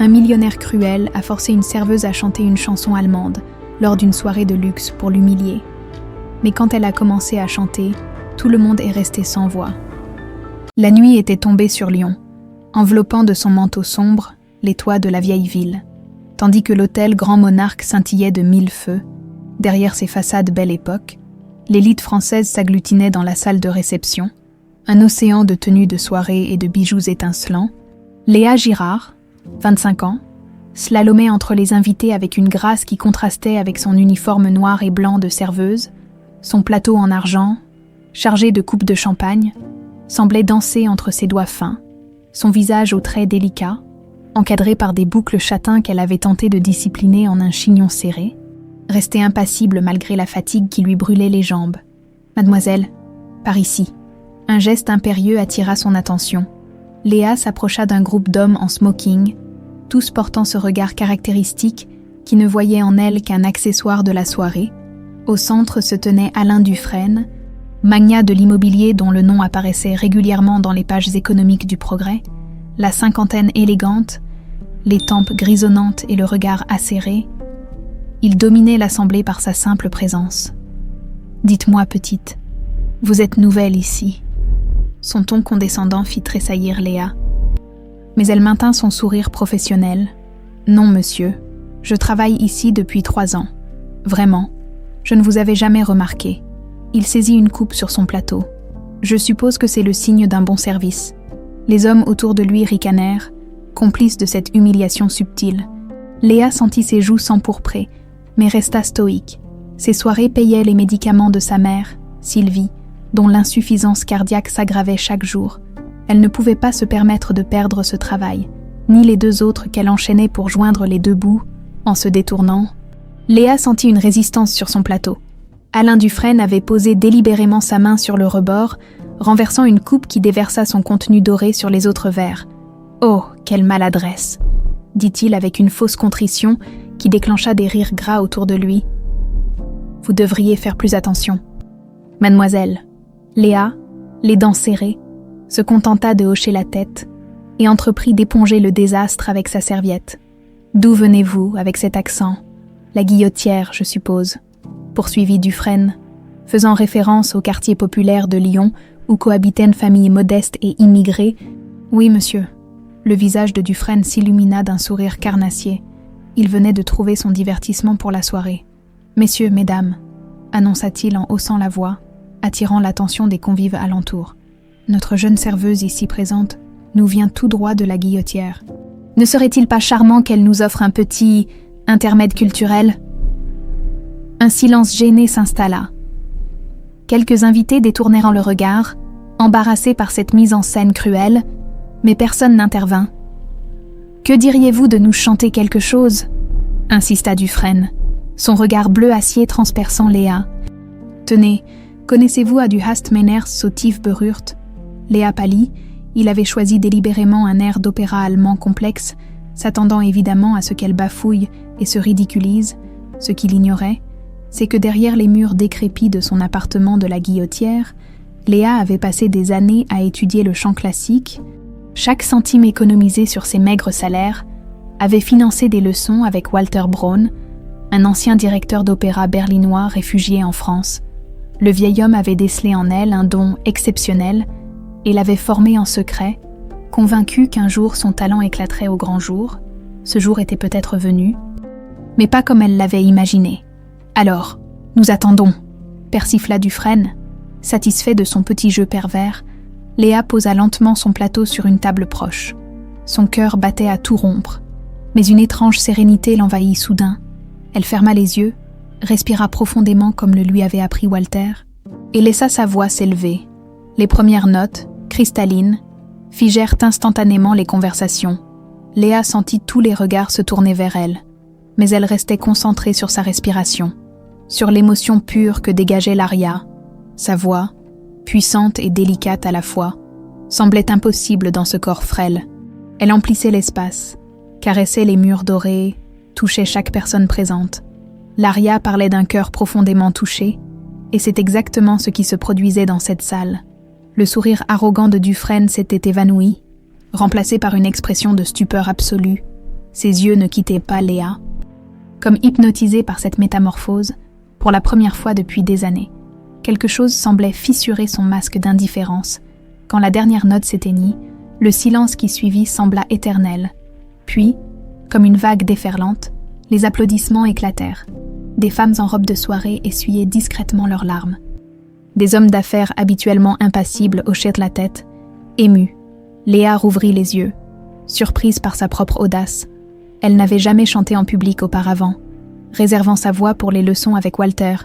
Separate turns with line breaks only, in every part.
Un millionnaire cruel a forcé une serveuse à chanter une chanson allemande lors d'une soirée de luxe pour l'humilier. Mais quand elle a commencé à chanter, tout le monde est resté sans voix. La nuit était tombée sur Lyon, enveloppant de son manteau sombre les toits de la vieille ville, tandis que l'hôtel Grand Monarque scintillait de 1000 feux. Derrière ses façades belle époque, l'élite française s'agglutinait dans la salle de réception, un océan de tenues de soirée et de bijoux étincelants. Léa Girard, 25 ans, slalomait entre les invités avec une grâce qui contrastait avec son uniforme noir et blanc de serveuse, son plateau en argent, chargé de coupes de champagne, semblait danser entre ses doigts fins, son visage aux traits délicats, encadré par des boucles châtains qu'elle avait tenté de discipliner en un chignon serré, restait impassible malgré la fatigue qui lui brûlait les jambes. « Mademoiselle, par ici. » Un geste impérieux attira son attention. Léa s'approcha d'un groupe d'hommes en smoking, tous portant ce regard caractéristique qui ne voyait en elle qu'un accessoire de la soirée. Au centre se tenait Alain Dufresne, magnat de l'immobilier dont le nom apparaissait régulièrement dans les pages économiques du Progrès, la cinquantaine élégante, les tempes grisonnantes et le regard acéré. Il dominait l'assemblée par sa simple présence. « Dites-moi, petite, vous êtes nouvelle ici. » Son ton condescendant fit tressaillir Léa. Mais elle maintint son sourire professionnel. « Non, monsieur, je travaille ici depuis 3 ans. Vraiment, je ne vous avais jamais remarqué. » Il saisit une coupe sur son plateau. « Je suppose que c'est le signe d'un bon service. » Les hommes autour de lui ricanèrent, complices de cette humiliation subtile. Léa sentit ses joues s'empourprer, mais resta stoïque. Ses soirées payaient les médicaments de sa mère, Sylvie, dont l'insuffisance cardiaque s'aggravait chaque jour. Elle ne pouvait pas se permettre de perdre ce travail, ni les 2 autres qu'elle enchaînait pour joindre les 2 bouts. En se détournant, Léa sentit une résistance sur son plateau. Alain Dufresne avait posé délibérément sa main sur le rebord, renversant une coupe qui déversa son contenu doré sur les autres verres. « Oh, quelle maladresse !» dit-il avec une fausse contrition qui déclencha des rires gras autour de lui. « Vous devriez faire plus attention. » Mademoiselle, Léa, les dents serrées, se contenta de hocher la tête et entreprit d'éponger le désastre avec sa serviette. « D'où venez-vous avec cet accent ? La Guillotière, je suppose, » poursuivit Dufresne, faisant référence au quartier populaire de Lyon où cohabitait une famille modeste et immigrée. « Oui, monsieur. » Le visage de Dufresne s'illumina d'un sourire carnassier. Il venait de trouver son divertissement pour la soirée. « Messieurs, mesdames, » annonça-t-il en haussant la voix, attirant l'attention des convives alentours. « Notre jeune serveuse ici présente nous vient tout droit de la Guillotière. Ne serait-il pas charmant qu'elle nous offre un petit intermède culturel ?» Un silence gêné s'installa. Quelques invités détournèrent le regard, embarrassés par cette mise en scène cruelle, mais personne n'intervint. « Que diriez-vous de nous chanter quelque chose ?» insista Dufresne, son regard bleu acier transperçant Léa. « Tenez, connaissez-vous à du Hast Meiners so tief berührt ?» Léa pâlit. Il avait choisi délibérément un air d'opéra allemand complexe, s'attendant évidemment à ce qu'elle bafouille et se ridiculise. Ce qu'il ignorait, c'est que derrière les murs décrépits de son appartement de la Guillotière, Léa avait passé des années à étudier le chant classique. Chaque centime économisé sur ses maigres salaires avait financé des leçons avec Walter Braun, un ancien directeur d'opéra berlinois réfugié en France. Le vieil homme avait décelé en elle un don exceptionnel et l'avait formée en secret, convaincu qu'un jour son talent éclaterait au grand jour. Ce jour était peut-être venu, mais pas comme elle l'avait imaginé. « Alors, nous attendons » persifla Dufresne. Satisfait de son petit jeu pervers, Léa posa lentement son plateau sur une table proche. Son cœur battait à tout rompre, mais une étrange sérénité l'envahit soudain. Elle ferma les yeux, respira profondément comme le lui avait appris Walter, et laissa sa voix s'élever. Les premières notes, cristallines, figèrent instantanément les conversations. Léa sentit tous les regards se tourner vers elle, mais elle restait concentrée sur sa respiration, sur l'émotion pure que dégageait l'aria. Sa voix, puissante et délicate à la fois, semblait impossible dans ce corps frêle. Elle emplissait l'espace, caressait les murs dorés, touchait chaque personne présente. L'aria parlait d'un cœur profondément touché, et c'est exactement ce qui se produisait dans cette salle. Le sourire arrogant de Dufresne s'était évanoui, remplacé par une expression de stupeur absolue. Ses yeux ne quittaient pas Léa. Comme hypnotisée par cette métamorphose, pour la première fois depuis des années, quelque chose semblait fissurer son masque d'indifférence. Quand la dernière note s'éteignit, le silence qui suivit sembla éternel. Puis, comme une vague déferlante, les applaudissements éclatèrent. Des femmes en robe de soirée essuyaient discrètement leurs larmes. Des hommes d'affaires habituellement impassibles hochèrent la tête. Émue, Léa rouvrit les yeux, surprise par sa propre audace. Elle n'avait jamais chanté en public auparavant, réservant sa voix pour les leçons avec Walter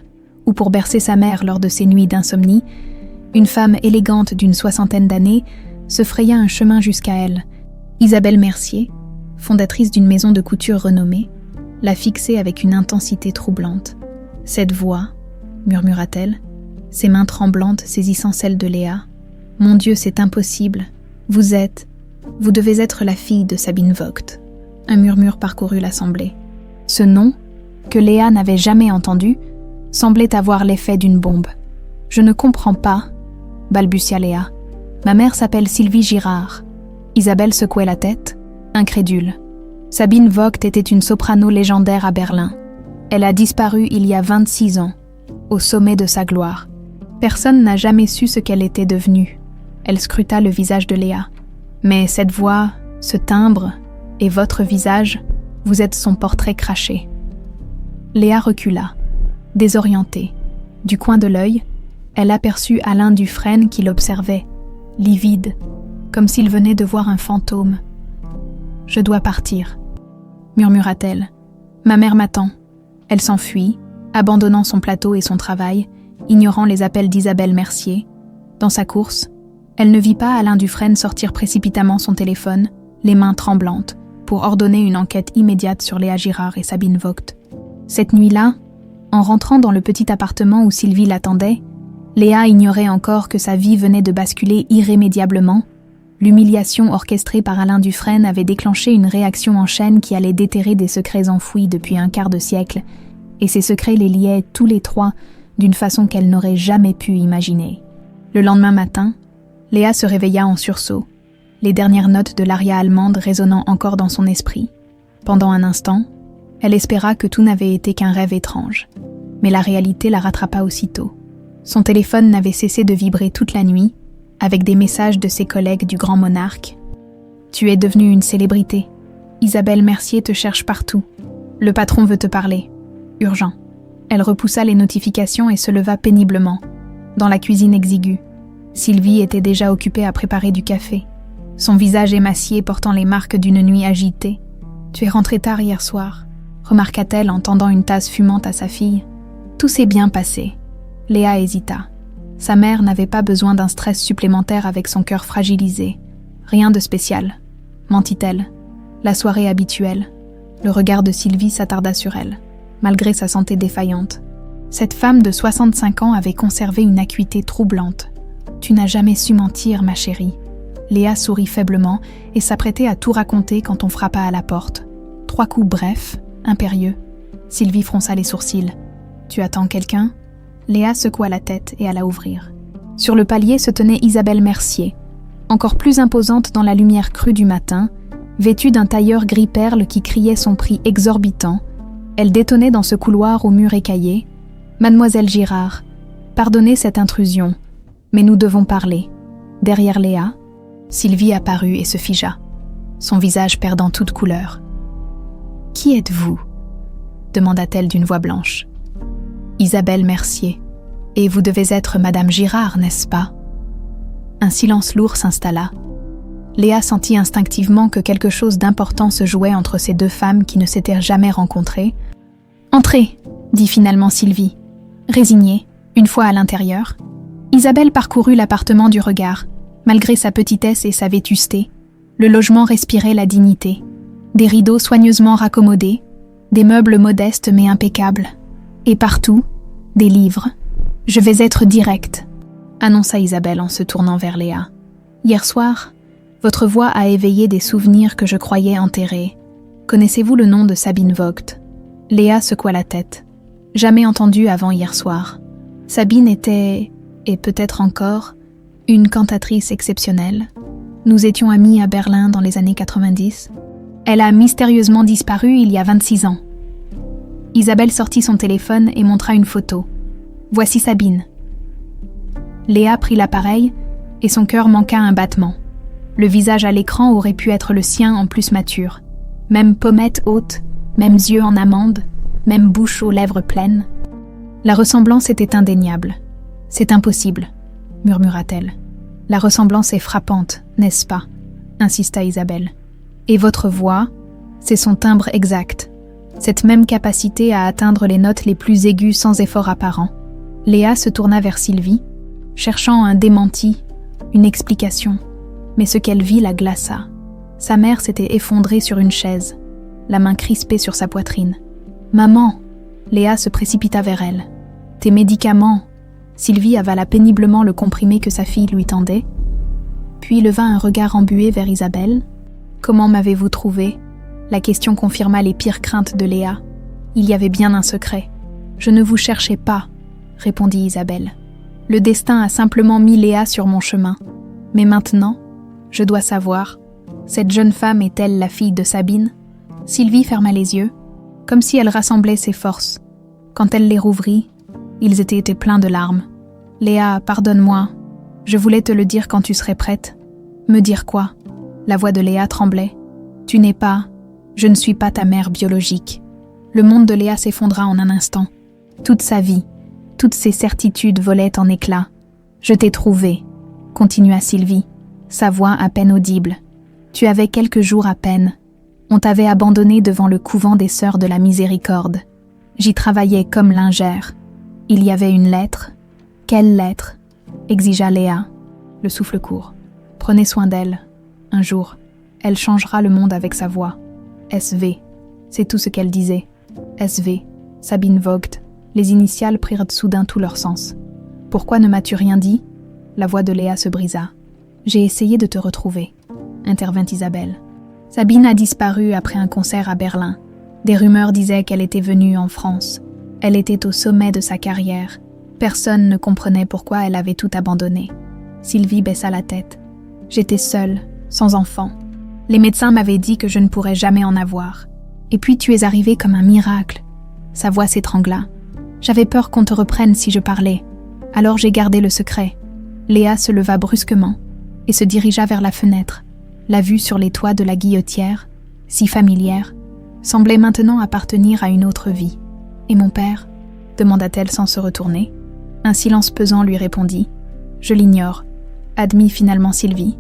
ou pour bercer sa mère lors de ses nuits d'insomnie. Une femme élégante d'une 60aine d'années se fraya un chemin jusqu'à elle. Isabelle Mercier, fondatrice d'une maison de couture renommée, la fixait avec une intensité troublante. « Cette voix, murmura-t-elle, ses mains tremblantes saisissant celles de Léa. « Mon Dieu, c'est impossible. Vous devez être la fille de Sabine Vogt. » Un murmure parcourut l'assemblée. Ce nom, que Léa n'avait jamais entendu, semblait avoir l'effet d'une bombe. « Je ne comprends pas, » balbutia Léa. « Ma mère s'appelle Sylvie Girard. » Isabelle secouait la tête, incrédule. Sabine Vogt était une soprano légendaire à Berlin. Elle a disparu il y a 26 ans, au sommet de sa gloire. Personne n'a jamais su ce qu'elle était devenue. Elle scruta le visage de Léa. Mais cette voix, ce timbre, et votre visage, vous êtes son portrait craché. Léa recula, désorientée. Du coin de l'œil, elle aperçut Alain Dufresne qui l'observait, livide, comme s'il venait de voir un fantôme. « Je dois partir », murmura-t-elle. « Ma mère m'attend. » Elle s'enfuit, abandonnant son plateau et son travail, ignorant les appels d'Isabelle Mercier. Dans sa course, elle ne vit pas Alain Dufresne sortir précipitamment son téléphone, les mains tremblantes, pour ordonner une enquête immédiate sur Léa Girard et Sabine Vogt. Cette nuit-là, en rentrant dans le petit appartement où Sylvie l'attendait, Léa ignorait encore que sa vie venait de basculer irrémédiablement. L'humiliation orchestrée par Alain Dufresne avait déclenché une réaction en chaîne qui allait déterrer des secrets enfouis depuis un quart de siècle, et ces secrets les liaient tous les trois d'une façon qu'elle n'aurait jamais pu imaginer. Le lendemain matin, Léa se réveilla en sursaut, les dernières notes de l'aria allemande résonnant encore dans son esprit. Pendant un instant, elle espéra que tout n'avait été qu'un rêve étrange, mais la réalité la rattrapa aussitôt. Son téléphone n'avait cessé de vibrer toute la nuit, avec des messages de ses collègues du Grand Monarque. « Tu es devenue une célébrité. Isabelle Mercier te cherche partout. Le patron veut te parler. Urgent. » Elle repoussa les notifications et se leva péniblement, dans la cuisine exiguë. Sylvie était déjà occupée à préparer du café, son visage émacié portant les marques d'une nuit agitée. « Tu es rentrée tard hier soir », remarqua-t-elle en tendant une tasse fumante à sa fille. Tout s'est bien passé. Léa hésita. Sa mère n'avait pas besoin d'un stress supplémentaire avec son cœur fragilisé. Rien de spécial, mentit-elle. La soirée habituelle. Le regard de Sylvie s'attarda sur elle, malgré sa santé défaillante. Cette femme de 65 ans avait conservé une acuité troublante. « Tu n'as jamais su mentir, ma chérie. » Léa sourit faiblement et s'apprêtait à tout raconter quand on frappa à la porte. 3 coups brefs, impérieux. Sylvie fronça les sourcils. « Tu attends quelqu'un ?» Léa secoua la tête et alla ouvrir. Sur le palier se tenait Isabelle Mercier, encore plus imposante dans la lumière crue du matin, vêtue d'un tailleur gris-perle qui criait son prix exorbitant. Elle détonnait dans ce couloir aux murs écaillés. « Mademoiselle Girard, pardonnez cette intrusion, mais nous devons parler. » Derrière Léa, Sylvie apparut et se figea, son visage perdant toute couleur. « Qui êtes-vous » demanda-t-elle d'une voix blanche. « Isabelle Mercier. Et vous devez être Madame Girard, n'est-ce pas ?» Un silence lourd s'installa. Léa sentit instinctivement que quelque chose d'important se jouait entre ces deux femmes qui ne s'étaient jamais rencontrées. « Entrez !» dit finalement Sylvie. Résignée, une fois à l'intérieur, Isabelle parcourut l'appartement du regard, malgré sa petitesse et sa vétusté. Le logement respirait la dignité. Des rideaux soigneusement raccommodés, des meubles modestes mais impeccables. Et partout, des livres. « Je vais être directe », annonça Isabelle en se tournant vers Léa. « Hier soir, votre voix a éveillé des souvenirs que je croyais enterrés. Connaissez-vous le nom de Sabine Vogt ?» Léa secoua la tête. « Jamais entendu avant hier soir. Sabine était, et peut-être encore, une cantatrice exceptionnelle. Nous étions amis à Berlin dans les années 90. » Elle a mystérieusement disparu il y a 26 ans. Isabelle sortit son téléphone et montra une photo. Voici Sabine. Léa prit l'appareil et son cœur manqua un battement. Le visage à l'écran aurait pu être le sien en plus mature. Même pommette haute, mêmes yeux en amande, même bouche aux lèvres pleines. La ressemblance était indéniable. « C'est impossible, » murmura-t-elle. « La ressemblance est frappante, n'est-ce pas ?» insista Isabelle. « Et votre voix, c'est son timbre exact. Cette même capacité à atteindre les notes les plus aiguës sans effort apparent. » Léa se tourna vers Sylvie, cherchant un démenti, une explication. Mais ce qu'elle vit la glaça. Sa mère s'était effondrée sur une chaise, la main crispée sur sa poitrine. « Maman !» Léa se précipita vers elle. « Tes médicaments !» Sylvie avala péniblement le comprimé que sa fille lui tendait, puis leva un regard embué vers Isabelle. « Comment m'avez-vous trouvé ?» La question confirma les pires craintes de Léa. Il y avait bien un secret. « Je ne vous cherchais pas », répondit Isabelle. « Le destin a simplement mis Léa sur mon chemin. Mais maintenant, je dois savoir, cette jeune femme est-elle la fille de Sabine ?» Sylvie ferma les yeux, comme si elle rassemblait ses forces. Quand elle les rouvrit, ils étaient pleins de larmes. « Léa, pardonne-moi. Je voulais te le dire quand tu serais prête. » « Me dire quoi ?» La voix de Léa tremblait. « Tu n'es pas... Je ne suis pas ta mère biologique. » Le monde de Léa s'effondra en un instant. Toute sa vie, toutes ses certitudes volaient en éclats. « Je t'ai trouvé, » continua Sylvie, sa voix à peine audible. « Tu avais quelques jours à peine. On t'avait abandonné devant le couvent des Sœurs de la Miséricorde. J'y travaillais comme lingère. Il y avait une lettre. » « Quelle lettre ?» exigea Léa, le souffle court. « Prenez soin d'elle. Un jour, elle changera le monde avec sa voix. SV, c'est tout ce qu'elle disait. SV, Sabine Vogt. » Les initiales prirent soudain tout leur sens. « Pourquoi ne m'as-tu rien dit ?» La voix de Léa se brisa. « J'ai essayé de te retrouver, » intervint Isabelle. Sabine a disparu après un concert à Berlin. Des rumeurs disaient qu'elle était venue en France. Elle était au sommet de sa carrière. Personne ne comprenait pourquoi elle avait tout abandonné. Sylvie baissa la tête. J'étais seule, sans enfant. Les médecins m'avaient dit que je ne pourrais jamais en avoir. Et puis tu es arrivée comme un miracle. Sa voix s'étrangla. J'avais peur qu'on te reprenne si je parlais. Alors j'ai gardé le secret. Léa se leva brusquement et se dirigea vers la fenêtre. La vue sur les toits de la Guillotière, si familière, semblait maintenant appartenir à une autre vie. « Et mon père ?» demanda-t-elle sans se retourner. Un silence pesant lui répondit. « Je l'ignore », admit finalement Sylvie.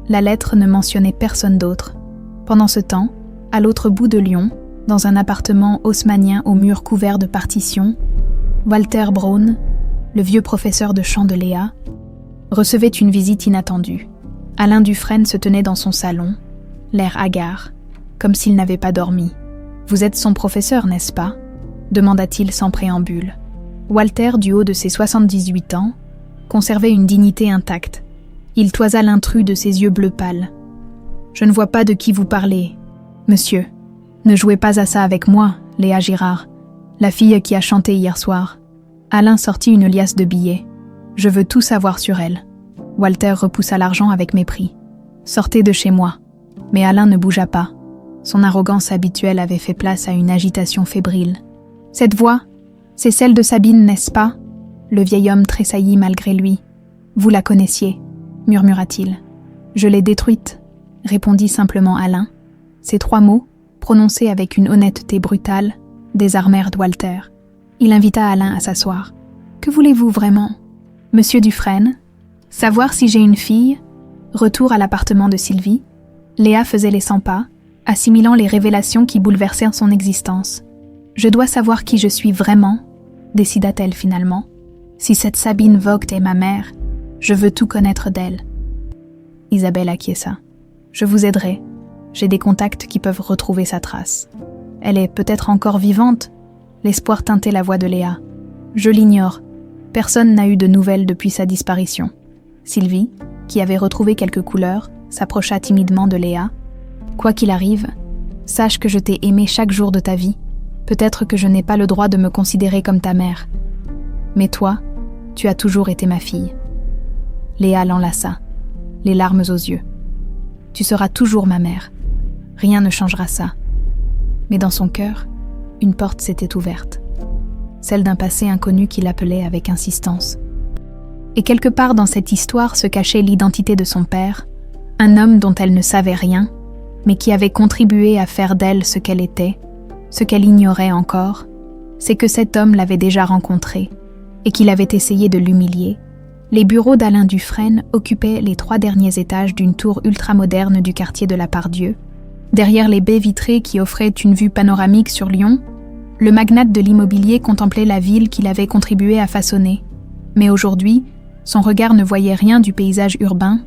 La lettre ne mentionnait personne d'autre. Pendant ce temps, à l'autre bout de Lyon, dans un appartement haussmannien aux murs couverts de partitions, Walter Braun, le vieux professeur de chant de Léa, recevait une visite inattendue. Alain Dufresne se tenait dans son salon, l'air hagard, comme s'il n'avait pas dormi. « Vous êtes son professeur, n'est-ce pas ?» demanda-t-il sans préambule. Walter, du haut de ses 78 ans, conservait une dignité intacte. Il toisa l'intrus de ses yeux bleus pâles. « Je ne vois pas de qui vous parlez, monsieur. Ne jouez pas à ça avec moi, Léa Girard, la fille qui a chanté hier soir. » Alain sortit une liasse de billets. « Je veux tout savoir sur elle. » Walter repoussa l'argent avec mépris. « Sortez de chez moi. » Mais Alain ne bougea pas. Son arrogance habituelle avait fait place à une agitation fébrile. « Cette voix, c'est celle de Sabine, n'est-ce pas ?» Le vieil homme tressaillit malgré lui. « Vous la connaissiez ?» murmura-t-il. « Je l'ai détruite », répondit simplement Alain. Ces 3 mots, prononcés avec une honnêteté brutale, désarmèrent Walter. Il invita Alain à s'asseoir. « Que voulez-vous vraiment, monsieur Dufresne ? Savoir si j'ai une fille ?» Retour à l'appartement de Sylvie. Léa faisait les 100 pas, assimilant les révélations qui bouleversèrent son existence. « Je dois savoir qui je suis vraiment », décida-t-elle finalement. « Si cette Sabine Vogt est ma mère, je veux tout connaître d'elle. » Isabelle acquiesça. « Je vous aiderai. J'ai des contacts qui peuvent retrouver sa trace. Elle est peut-être encore vivante ?» L'espoir teintait la voix de Léa. « Je l'ignore. Personne n'a eu de nouvelles depuis sa disparition. » Sylvie, qui avait retrouvé quelques couleurs, s'approcha timidement de Léa. « Quoi qu'il arrive, sache que je t'ai aimé chaque jour de ta vie. Peut-être que je n'ai pas le droit de me considérer comme ta mère. Mais toi, tu as toujours été ma fille. » Léa l'enlaça, les larmes aux yeux. « Tu seras toujours ma mère. Rien ne changera ça. Mais dans son cœur, une porte s'était ouverte. Celle d'un passé inconnu qui l'appelait avec insistance. Et quelque part dans cette histoire se cachait l'identité de son père, un homme dont elle ne savait rien, mais qui avait contribué à faire d'elle ce qu'elle était, ce qu'elle ignorait encore, c'est que cet homme l'avait déjà rencontré et qu'il avait essayé de l'humilier. Les bureaux d'Alain Dufresne occupaient les 3 derniers étages d'une tour ultramoderne du quartier de la Part-Dieu. Derrière les baies vitrées qui offraient une vue panoramique sur Lyon, le magnate de l'immobilier contemplait la ville qu'il avait contribué à façonner. Mais aujourd'hui, son regard ne voyait rien du paysage urbain.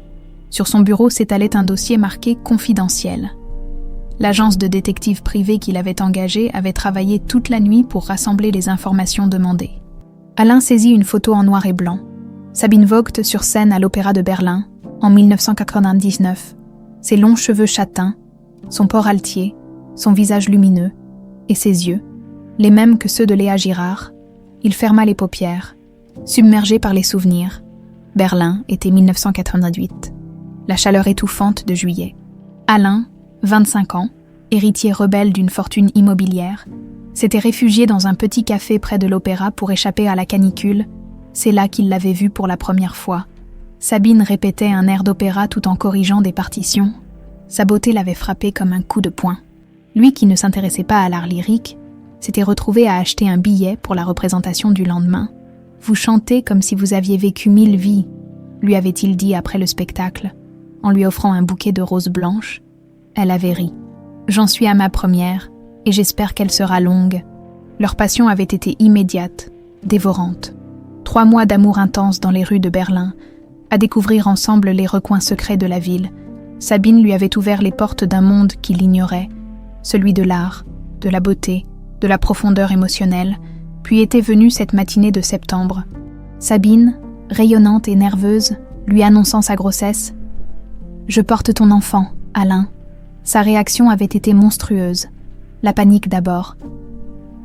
Sur son bureau s'étalait un dossier marqué « Confidentiel ». L'agence de détectives privés qu'il avait engagée avait travaillé toute la nuit pour rassembler les informations demandées. Alain saisit une photo en noir et blanc. Sabine Vogt sur scène à l'Opéra de Berlin, en 1999. Ses longs cheveux châtains, son port altier, son visage lumineux, et ses yeux, les mêmes que ceux de Léa Girard. Il ferma les paupières, submergé par les souvenirs. Berlin était 1998. La chaleur étouffante de juillet. Alain, 25 ans, héritier rebelle d'une fortune immobilière, s'était réfugié dans un petit café près de l'opéra pour échapper à la canicule. C'est là qu'il l'avait vue pour la première fois. Sabine répétait un air d'opéra tout en corrigeant des partitions. Sa beauté l'avait frappé comme un coup de poing. Lui qui ne s'intéressait pas à l'art lyrique, s'était retrouvé à acheter un billet pour la représentation du lendemain. « Vous chantez comme si vous aviez vécu 1000 vies », lui avait-il dit après le spectacle, en lui offrant un bouquet de roses blanches. Elle avait ri. « J'en suis à ma première, et j'espère qu'elle sera longue. » Leur passion avait été immédiate, dévorante. 3 mois d'amour intense dans les rues de Berlin, à découvrir ensemble les recoins secrets de la ville. Sabine lui avait ouvert les portes d'un monde qu'il ignorait, celui de l'art, de la beauté, de la profondeur émotionnelle, puis était venue cette matinée de septembre. Sabine, rayonnante et nerveuse, lui annonçant sa grossesse. « Je porte ton enfant, Alain. » Sa réaction avait été monstrueuse. La panique d'abord.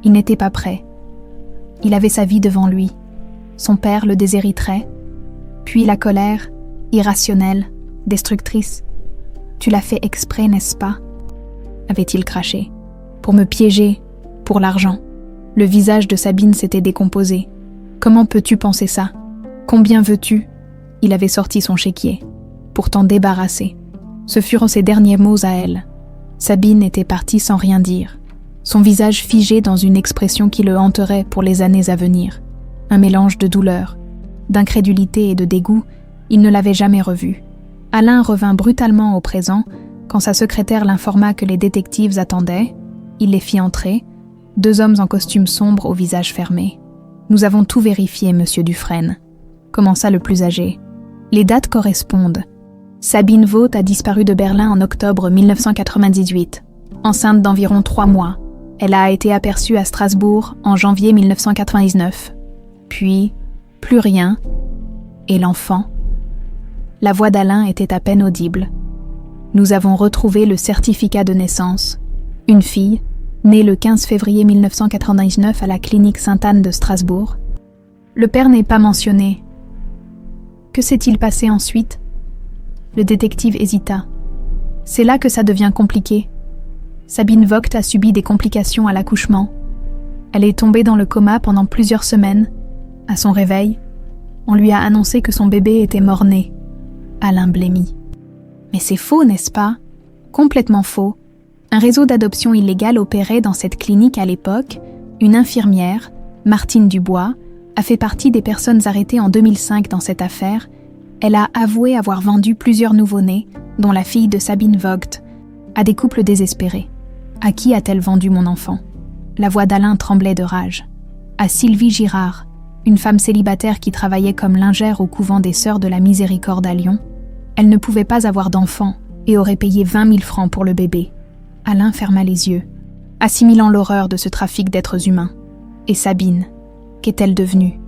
Il n'était pas prêt. Il avait sa vie devant lui. Son père le déshériterait. Puis la colère, irrationnelle, destructrice. « Tu l'as fait exprès, n'est-ce pas ?» avait-il craché. « Pour me piéger, pour l'argent. » Le visage de Sabine s'était décomposé. « Comment peux-tu penser ça ? Combien veux-tu » Il avait sorti son chéquier. « Pour t'en débarrasser. » Ce furent ses derniers mots à elle. Sabine était partie sans rien dire. Son visage figé dans une expression qui le hanterait pour les années à venir. Un mélange de douleur, d'incrédulité et de dégoût, il ne l'avait jamais revu. Alain revint brutalement au présent quand sa secrétaire l'informa que les détectives attendaient. Il les fit entrer, 2 hommes en costume sombre au visage fermé. « Nous avons tout vérifié, monsieur Dufresne », commença le plus âgé. « Les dates correspondent. Sabine Vogt a disparu de Berlin en octobre 1998, enceinte d'environ 3 mois. Elle a été aperçue à Strasbourg en janvier 1999. Puis, plus rien. Et l'enfant ? La voix d'Alain était à peine audible. Nous avons retrouvé le certificat de naissance. Une fille, née le 15 février 1999 à la clinique Sainte-Anne de Strasbourg. Le père n'est pas mentionné. Que s'est-il passé ensuite ? Le détective hésita. C'est là que ça devient compliqué. Sabine Vogt a subi des complications à l'accouchement. Elle est tombée dans le coma pendant plusieurs semaines. À son réveil, on lui a annoncé que son bébé était mort-né. Alain blêmit. Mais c'est faux, n'est-ce pas ? Complètement faux. Un réseau d'adoption illégale opérait dans cette clinique à l'époque. Une infirmière, Martine Dubois, a fait partie des personnes arrêtées en 2005 dans cette affaire. Elle a avoué avoir vendu plusieurs nouveau-nés, dont la fille de Sabine Vogt, à des couples désespérés. À qui a-t-elle vendu mon enfant ? La voix d'Alain tremblait de rage. À Sylvie Girard, une femme célibataire qui travaillait comme lingère au couvent des Sœurs de la Miséricorde à Lyon. Elle ne pouvait pas avoir d'enfant et aurait payé 20 000 francs pour le bébé. Alain ferma les yeux, assimilant l'horreur de ce trafic d'êtres humains. Et Sabine, qu'est-elle devenue ?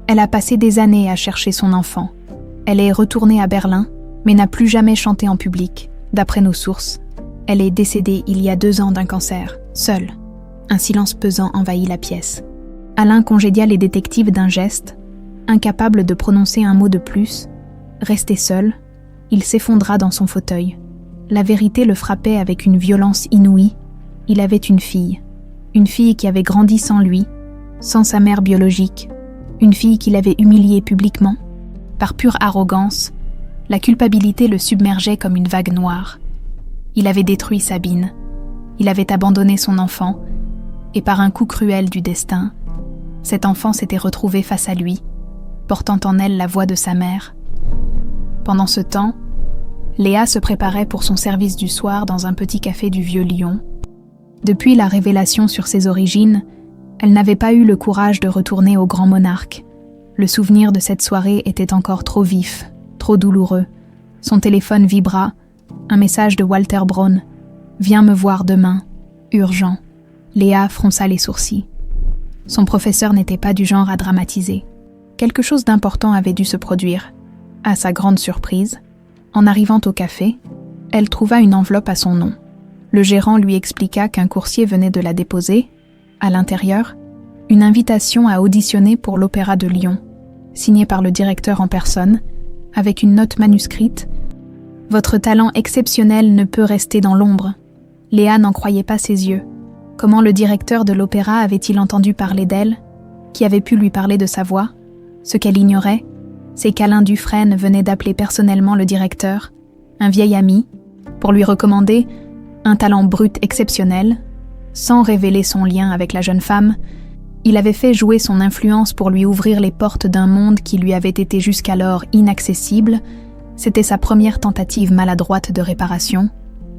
Elle a passé des années à chercher son enfant. Elle est retournée à Berlin, mais n'a plus jamais chanté en public. D'après nos sources, elle est décédée il y a 2 ans d'un cancer, seule. Un silence pesant envahit la pièce. Alain congédia les détectives d'un geste. Incapable de prononcer un mot de plus, resté seul, il s'effondra dans son fauteuil. La vérité le frappait avec une violence inouïe. Il avait une fille qui avait grandi sans lui, sans sa mère biologique, une fille qu'il avait humiliée publiquement. Par pure arrogance, la culpabilité le submergeait comme une vague noire. Il avait détruit Sabine, il avait abandonné son enfant, et par un coup cruel du destin, cet enfant s'était retrouvé face à lui, portant en elle la voix de sa mère. Pendant ce temps, Léa se préparait pour son service du soir dans un petit café du Vieux-Lyon. Depuis la révélation sur ses origines, elle n'avait pas eu le courage de retourner au Grand Monarque. Le souvenir de cette soirée était encore trop vif, trop douloureux. Son téléphone vibra, un message de Walter Braun. « Viens me voir demain, urgent ». Léa fronça les sourcils. Son professeur n'était pas du genre à dramatiser. Quelque chose d'important avait dû se produire. À sa grande surprise, en arrivant au café, elle trouva une enveloppe à son nom. Le gérant lui expliqua qu'un coursier venait de la déposer. À l'intérieur, une invitation à auditionner pour l'Opéra de Lyon, signée par le directeur en personne, avec une note manuscrite. « Votre talent exceptionnel ne peut rester dans l'ombre. » Léa n'en croyait pas ses yeux. Comment le directeur de l'opéra avait-il entendu parler d'elle? Qui avait pu lui parler de sa voix? Ce qu'elle ignorait, c'est qu'Alain Dufresne venait d'appeler personnellement le directeur, un vieil ami, pour lui recommander un talent brut exceptionnel. Sans révéler son lien avec la jeune femme, il avait fait jouer son influence pour lui ouvrir les portes d'un monde qui lui avait été jusqu'alors inaccessible. C'était sa première tentative maladroite de réparation,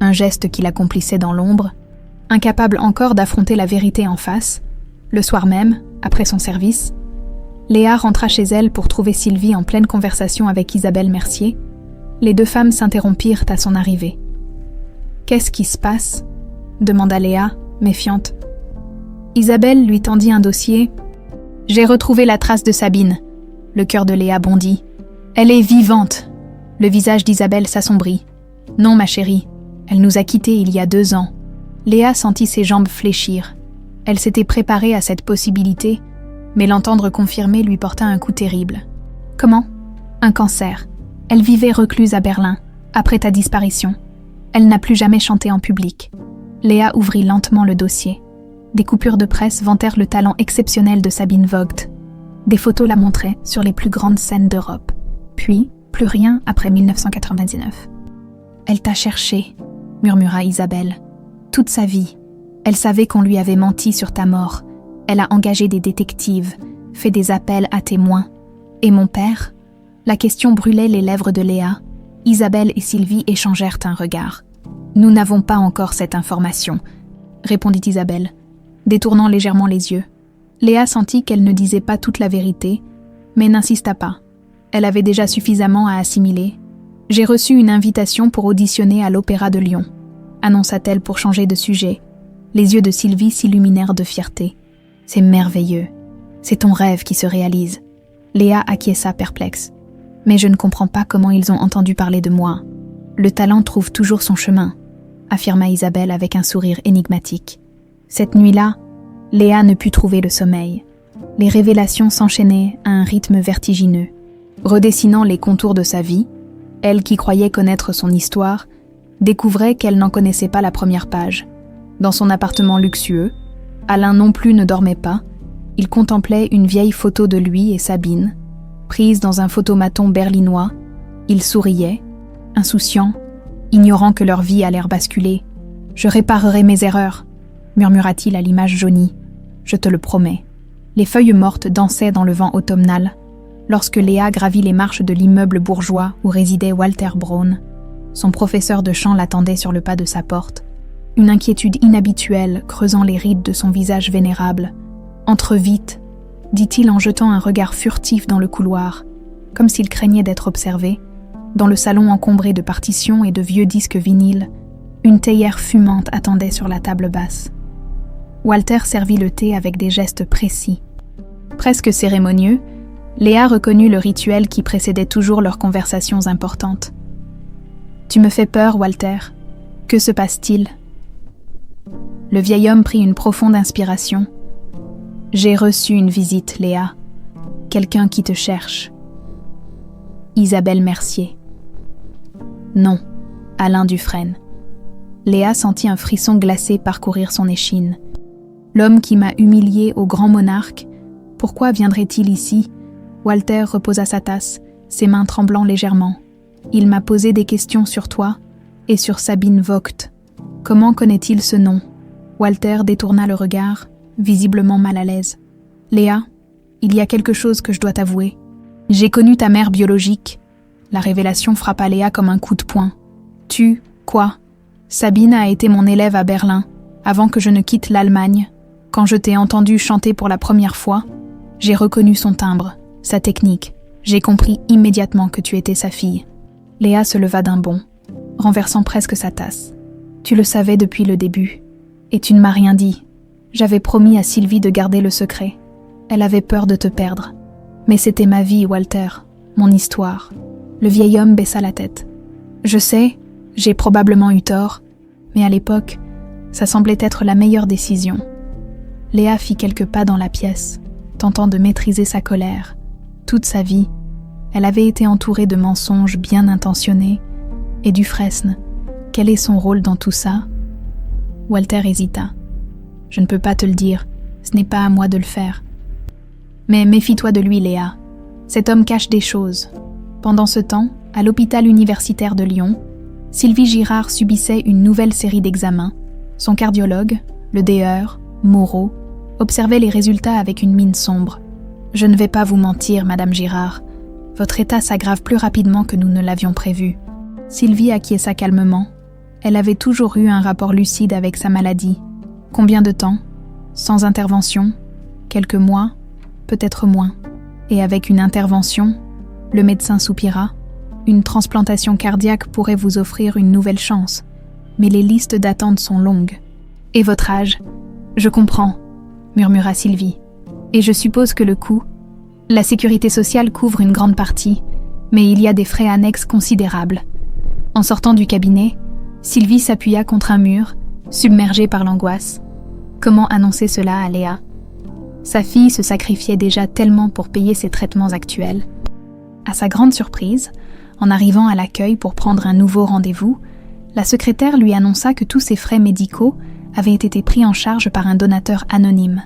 un geste qu'il accomplissait dans l'ombre. Incapable encore d'affronter la vérité en face, le soir même, après son service, Léa rentra chez elle pour trouver Sylvie en pleine conversation avec Isabelle Mercier. Les deux femmes s'interrompirent à son arrivée. « Qu'est-ce qui se passe ?» demanda Léa, méfiante. Isabelle lui tendit un dossier. « J'ai retrouvé la trace de Sabine. » Le cœur de Léa bondit. « Elle est vivante !» Le visage d'Isabelle s'assombrit. « Non, ma chérie, elle nous a quittés il y a 2 ans. » Léa sentit ses jambes fléchir. Elle s'était préparée à cette possibilité, mais l'entendre confirmer lui porta un coup terrible. « Comment ? Un cancer. Elle vivait recluse à Berlin, après ta disparition. Elle n'a plus jamais chanté en public. » Léa ouvrit lentement le dossier. Des coupures de presse vantèrent le talent exceptionnel de Sabine Vogt. Des photos la montraient sur les plus grandes scènes d'Europe. Puis, plus rien après 1999. « Elle t'a cherché », murmura Isabelle. « Toute sa vie. Elle savait qu'on lui avait menti sur ta mort. Elle a engagé des détectives, fait des appels à témoins. Et mon père ?» La question brûlait les lèvres de Léa. Isabelle et Sylvie échangèrent un regard. « Nous n'avons pas encore cette information », répondit Isabelle, détournant légèrement les yeux. Léa sentit qu'elle ne disait pas toute la vérité, mais n'insista pas. Elle avait déjà suffisamment à assimiler. « J'ai reçu une invitation pour auditionner à l'Opéra de Lyon », annonça-t-elle pour changer de sujet. Les yeux de Sylvie s'illuminèrent de fierté. « C'est merveilleux. C'est ton rêve qui se réalise. » Léa acquiesça perplexe. « Mais je ne comprends pas comment ils ont entendu parler de moi. Le talent trouve toujours son chemin, » affirma Isabelle avec un sourire énigmatique. Cette nuit-là, Léa ne put trouver le sommeil. Les révélations s'enchaînaient à un rythme vertigineux. Redessinant les contours de sa vie, elle qui croyait connaître son histoire, découvrait qu'elle n'en connaissait pas la première page. Dans son appartement luxueux, Alain non plus ne dormait pas. Il contemplait une vieille photo de lui et Sabine, prise dans un photomaton berlinois. Il souriait, insouciant, ignorant que leur vie allait basculer. « Je réparerai mes erreurs », murmura-t-il à l'image jaunie. « Je te le promets. » Les feuilles mortes dansaient dans le vent automnal. Lorsque Léa gravit les marches de l'immeuble bourgeois où résidait Walter Braun, son professeur de chant l'attendait sur le pas de sa porte, une inquiétude inhabituelle creusant les rides de son visage vénérable. « Entre vite », dit-il en jetant un regard furtif dans le couloir, comme s'il craignait d'être observé. Dans le salon encombré de partitions et de vieux disques vinyles, une théière fumante attendait sur la table basse. Walter servit le thé avec des gestes précis. Presque cérémonieux, Léa reconnut le rituel qui précédait toujours leurs conversations importantes. « Tu me fais peur, Walter. Que se passe-t-il » Le vieil homme prit une profonde inspiration. « J'ai reçu une visite, Léa. Quelqu'un qui te cherche. » Isabelle Mercier. « Non, Alain Dufresne. » Léa sentit un frisson glacé parcourir son échine. L'homme qui m'a humiliée au grand monarque, pourquoi viendrait-il ici? Walter reposa sa tasse, ses mains tremblant légèrement. Il m'a posé des questions sur toi et sur Sabine Vogt. Comment connaît-il ce nom? Walter détourna le regard, visiblement mal à l'aise. Léa, il y a quelque chose que je dois t'avouer. J'ai connu ta mère biologique. La révélation frappa Léa comme un coup de poing. Quoi? Sabine a été mon élève à Berlin, avant que je ne quitte l'Allemagne. Quand je t'ai entendu chanter pour la première fois, j'ai reconnu son timbre, sa technique. J'ai compris immédiatement que tu étais sa fille. Léa se leva d'un bond, renversant presque sa tasse. Tu le savais depuis le début, et tu ne m'as rien dit. J'avais promis à Sylvie de garder le secret. Elle avait peur de te perdre. Mais c'était ma vie, Walter, mon histoire. Le vieil homme baissa la tête. Je sais, j'ai probablement eu tort, mais à l'époque, ça semblait être la meilleure décision. Léa fit quelques pas dans la pièce, tentant de maîtriser sa colère. Toute sa vie, elle avait été entourée de mensonges bien intentionnés. Et Dufresne, quel est son rôle dans tout ça? Walter hésita. Je ne peux pas te le dire, ce n'est pas à moi de le faire. Mais méfie-toi de lui, Léa. Cet homme cache des choses. Pendant ce temps, à l'hôpital universitaire de Lyon, Sylvie Girard subissait une nouvelle série d'examens. Son cardiologue, le DER, Moreau, observait les résultats avec une mine sombre. Je ne vais pas vous mentir, Madame Girard. Votre état s'aggrave plus rapidement que nous ne l'avions prévu. Sylvie acquiesça calmement. Elle avait toujours eu un rapport lucide avec sa maladie. Combien de temps? Sans intervention? Quelques mois? Peut-être moins. Et avec une intervention, le médecin soupira. Une transplantation cardiaque pourrait vous offrir une nouvelle chance. Mais les listes d'attente sont longues. Et votre âge? Je comprends, murmura Sylvie. Et je suppose que le coût? La sécurité sociale couvre une grande partie, mais il y a des frais annexes considérables. En sortant du cabinet, Sylvie s'appuya contre un mur, submergée par l'angoisse. Comment annoncer cela à Léa? Sa fille se sacrifiait déjà tellement pour payer ses traitements actuels. À sa grande surprise, en arrivant à l'accueil pour prendre un nouveau rendez-vous, la secrétaire lui annonça que tous ses frais médicaux avaient été pris en charge par un donateur anonyme.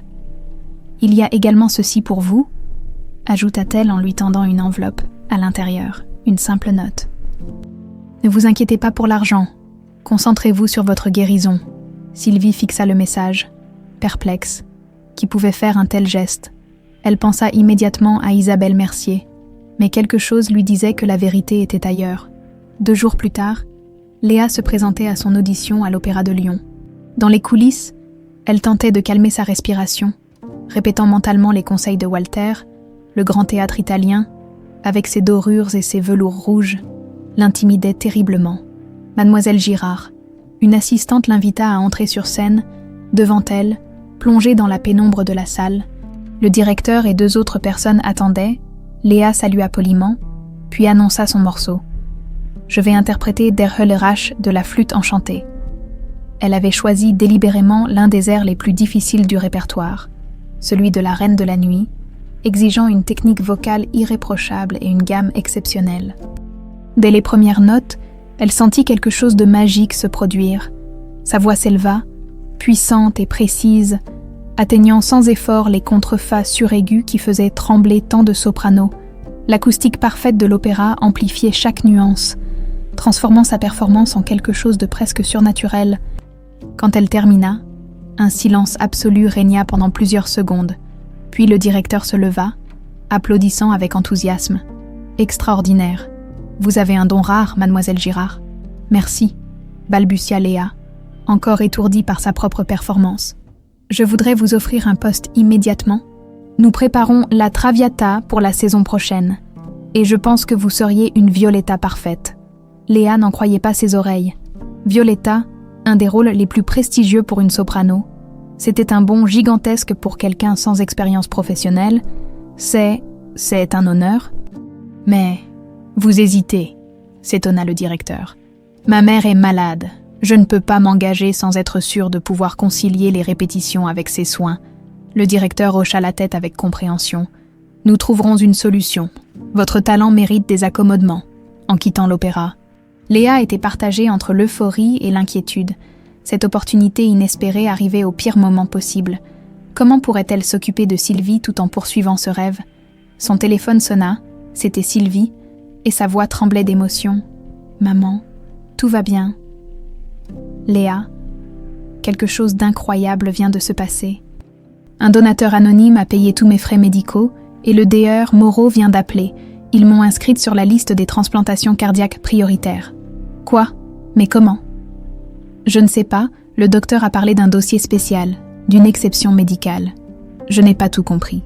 « Il y a également ceci pour vous », ajouta-t-elle en lui tendant une enveloppe, à l'intérieur, une simple note. « Ne vous inquiétez pas pour l'argent, concentrez-vous sur votre guérison. » Sylvie fixa le message, perplexe. Qui pouvait faire un tel geste? Elle pensa immédiatement à Isabelle Mercier, mais quelque chose lui disait que la vérité était ailleurs. 2 jours plus tard, Léa se présentait à son audition à l'Opéra de Lyon. Dans les coulisses, elle tentait de calmer sa respiration, répétant mentalement les conseils de Walter. Le grand théâtre italien, avec ses dorures et ses velours rouges, l'intimidait terriblement. Mademoiselle Girard, une assistante l'invita à entrer sur scène, devant elle, plongée dans la pénombre de la salle. Le directeur et 2 autres personnes attendaient. Léa salua poliment, puis annonça son morceau. « Je vais interpréter Der Höllerach de la flûte enchantée. » Elle avait choisi délibérément l'un des airs les plus difficiles du répertoire, celui de la Reine de la Nuit, exigeant une technique vocale irréprochable et une gamme exceptionnelle. Dès les premières notes, elle sentit quelque chose de magique se produire. Sa voix s'éleva, puissante et précise, atteignant sans effort les contrefa suraigus qui faisaient trembler tant de sopranos. L'acoustique parfaite de l'opéra amplifiait chaque nuance, transformant sa performance en quelque chose de presque surnaturel. Quand elle termina, un silence absolu régna pendant plusieurs secondes, puis le directeur se leva, applaudissant avec enthousiasme. « Extraordinaire. Vous avez un don rare, mademoiselle Girard. »« Merci, » balbutia Léa, encore étourdie par sa propre performance. « Je voudrais vous offrir un poste immédiatement. Nous préparons la Traviata pour la saison prochaine, et je pense que vous seriez une Violetta parfaite. » Léa n'en croyait pas ses oreilles. Violetta, un des rôles les plus prestigieux pour une soprano. C'était un bond gigantesque pour quelqu'un sans expérience professionnelle. C'est un honneur. Mais vous hésitez, s'étonna le directeur. Ma mère est malade. Je ne peux pas m'engager sans être sûr de pouvoir concilier les répétitions avec ses soins. Le directeur hocha la tête avec compréhension. Nous trouverons une solution. Votre talent mérite des accommodements. En quittant l'opéra, Léa était partagée entre l'euphorie et l'inquiétude. Cette opportunité inespérée arrivait au pire moment possible. Comment pourrait-elle s'occuper de Sylvie tout en poursuivant ce rêve? Son téléphone sonna, c'était Sylvie, et sa voix tremblait d'émotion. « Maman, tout va bien. » « Léa, quelque chose d'incroyable vient de se passer. Un donateur anonyme a payé tous mes frais médicaux et le DR Moreau vient d'appeler. Ils m'ont inscrite sur la liste des transplantations cardiaques prioritaires. » « Quoi? Mais comment? » « Je ne sais pas, le docteur a parlé d'un dossier spécial, d'une exception médicale. Je n'ai pas tout compris. »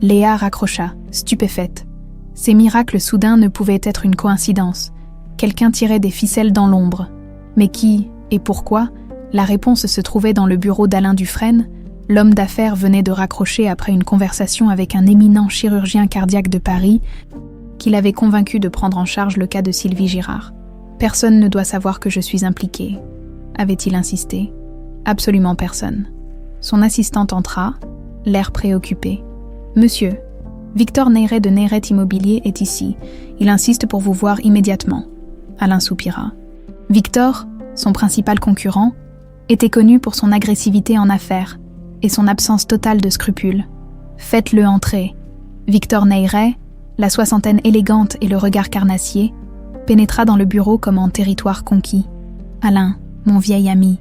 Léa raccrocha, stupéfaite. Ces miracles soudains ne pouvaient être une coïncidence. Quelqu'un tirait des ficelles dans l'ombre. Mais qui et pourquoi? La réponse se trouvait dans le bureau d'Alain Dufresne. L'homme d'affaires venait de raccrocher après une conversation avec un éminent chirurgien cardiaque de Paris qui l'avait convaincu de prendre en charge le cas de Sylvie Girard. « Personne ne doit savoir que je suis impliqué », avait-il insisté. Absolument personne. Son assistante entra, l'air préoccupé. « Monsieur, Victor Neyret de Neyret Immobilier est ici. Il insiste pour vous voir immédiatement. » Alain soupira. Victor, son principal concurrent, était connu pour son agressivité en affaires et son absence totale de scrupules. « Faites-le entrer. » Victor Neyret, la soixantaine élégante et le regard carnassier, pénétra dans le bureau comme en territoire conquis. « Alain, mon vieil ami,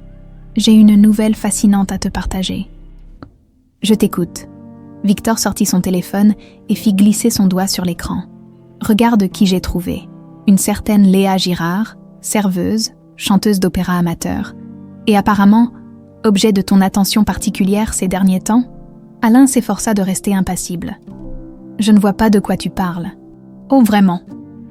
j'ai une nouvelle fascinante à te partager. »« Je t'écoute. » Victor sortit son téléphone et fit glisser son doigt sur l'écran. « Regarde qui j'ai trouvé. Une certaine Léa Girard, serveuse, chanteuse d'opéra amateur, et apparemment, objet de ton attention particulière ces derniers temps. » Alain s'efforça de rester impassible. « Je ne vois pas de quoi tu parles. »« Oh, vraiment ?»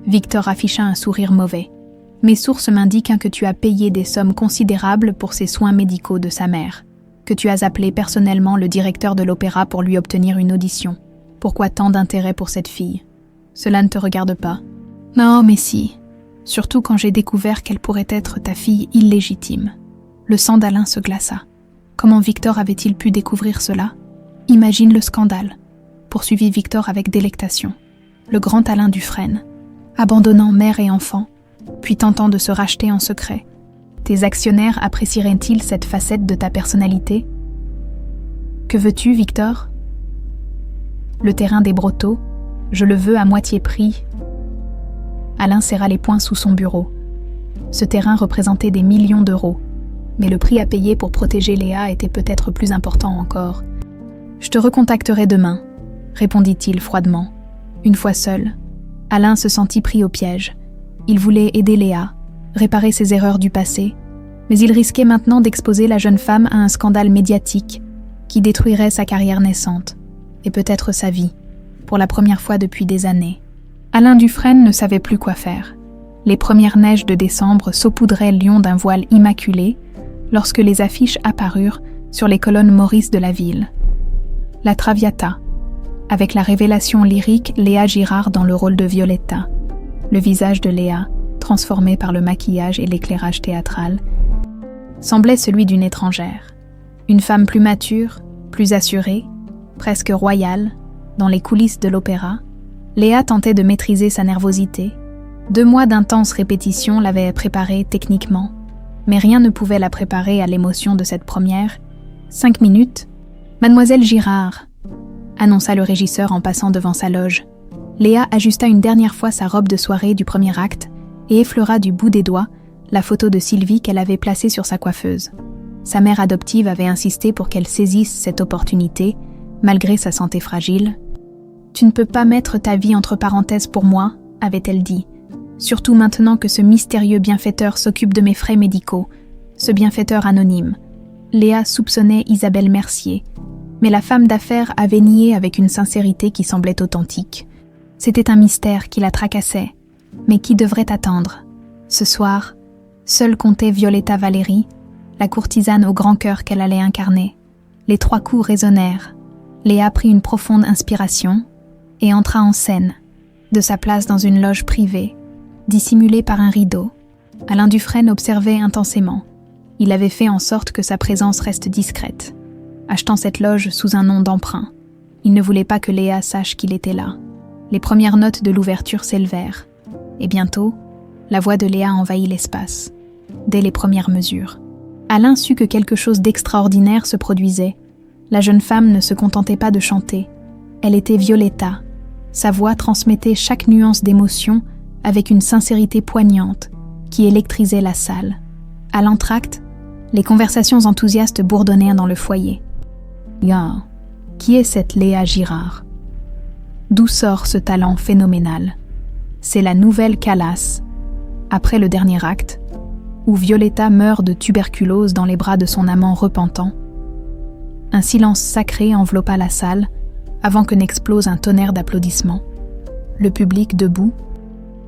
Victor afficha un sourire mauvais. « Mes sources m'indiquent que tu as payé des sommes considérables pour ces soins médicaux de sa mère, que tu as appelé personnellement le directeur de l'opéra pour lui obtenir une audition. Pourquoi tant d'intérêt pour cette fille? Cela ne te regarde pas. » « Non, mais si. Surtout quand j'ai découvert qu'elle pourrait être ta fille illégitime. » Le sang d'Alain se glaça. Comment Victor avait-il pu découvrir cela? Imagine le scandale, poursuivit Victor avec délectation. Le grand Alain Dufresne, abandonnant mère et enfant, puis tentant de se racheter en secret. Tes actionnaires apprécieraient-ils cette facette de ta personnalité? Que veux-tu, Victor? Le terrain des Brotteaux, je le veux à moitié prix. Alain serra les poings sous son bureau. Ce terrain représentait des millions d'euros, mais le prix à payer pour protéger Léa était peut-être plus important encore. « Je te recontacterai demain », répondit-il froidement. Une fois seul, Alain se sentit pris au piège. Il voulait aider Léa, réparer ses erreurs du passé, mais il risquait maintenant d'exposer la jeune femme à un scandale médiatique qui détruirait sa carrière naissante, et peut-être sa vie, pour la première fois depuis des années. Alain Dufresne ne savait plus quoi faire. Les premières neiges de décembre saupoudraient Lyon d'un voile immaculé lorsque les affiches apparurent sur les colonnes Maurice de la ville. La Traviata, avec la révélation lyrique Léa Girard dans le rôle de Violetta, le visage de Léa, transformé par le maquillage et l'éclairage théâtral, semblait celui d'une étrangère. Une femme plus mature, plus assurée, presque royale, dans les coulisses de l'opéra, Léa tentait de maîtriser sa nervosité. 2 mois d'intenses répétitions l'avaient préparée techniquement, mais rien ne pouvait la préparer à l'émotion de cette première. 5 minutes. « Mademoiselle Girard », annonça le régisseur en passant devant sa loge. Léa ajusta une dernière fois sa robe de soirée du premier acte et effleura du bout des doigts la photo de Sylvie qu'elle avait placée sur sa coiffeuse. Sa mère adoptive avait insisté pour qu'elle saisisse cette opportunité, malgré sa santé fragile. « Tu ne peux pas mettre ta vie entre parenthèses pour moi », avait-elle dit. « Surtout maintenant que ce mystérieux bienfaiteur s'occupe de mes frais médicaux, ce bienfaiteur anonyme. » Léa soupçonnait Isabelle Mercier, mais la femme d'affaires avait nié avec une sincérité qui semblait authentique. C'était un mystère qui la tracassait, mais qui devrait attendre. Ce soir, seule comptait Violetta Valéry, la courtisane au grand cœur qu'elle allait incarner. Les 3 coups résonnèrent. Léa prit une profonde inspiration et entra en scène, de sa place dans une loge privée, dissimulée par un rideau. Alain Dufresne observait intensément. Il avait fait en sorte que sa présence reste discrète, achetant cette loge sous un nom d'emprunt. Il ne voulait pas que Léa sache qu'il était là. Les premières notes de l'ouverture s'élevèrent, et bientôt, La voix de Léa envahit l'espace. Dès les premières mesures, Alain sut que quelque chose d'extraordinaire se produisait. La jeune femme ne se contentait pas de chanter. Elle était Violetta. Sa voix transmettait chaque nuance d'émotion avec une sincérité poignante qui électrisait la salle. À l'entracte, les conversations enthousiastes bourdonnèrent dans le foyer. « Ya, qui est cette Léa Girard ? D'où sort ce talent phénoménal ? C'est la nouvelle Calas. » Après le dernier acte, où Violetta meurt de tuberculose dans les bras de son amant repentant, un silence sacré enveloppa la salle avant que n'explose un tonnerre d'applaudissements. Le public, debout,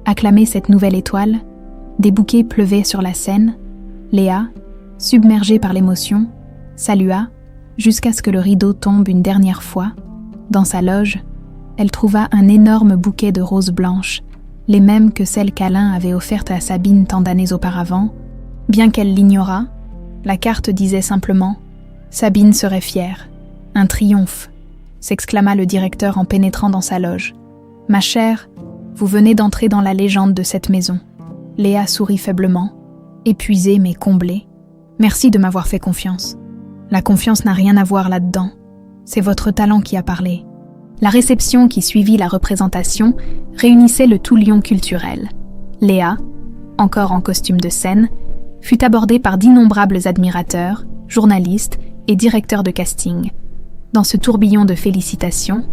acclamait cette nouvelle étoile, des bouquets pleuvaient sur la scène. Léa, submergée par l'émotion, salua jusqu'à ce que le rideau tombe une dernière fois. Dans sa loge, elle trouva un énorme bouquet de roses blanches, les mêmes que celles qu'Alain avait offertes à Sabine tant d'années auparavant. Bien qu'elle l'ignorât, la carte disait simplement « Sabine serait fière. Un triomphe », s'exclama le directeur en pénétrant dans sa loge. « Ma chère, vous venez d'entrer dans la légende de cette maison. » Léa sourit faiblement, épuisée mais comblée. « Merci de m'avoir fait confiance. La confiance n'a rien à voir là-dedans. C'est votre talent qui a parlé. » La réception qui suivit la représentation réunissait le tout lion culturel. Léa, encore en costume de scène, fut abordée par d'innombrables admirateurs, journalistes et directeurs de casting. Dans ce tourbillon de félicitations,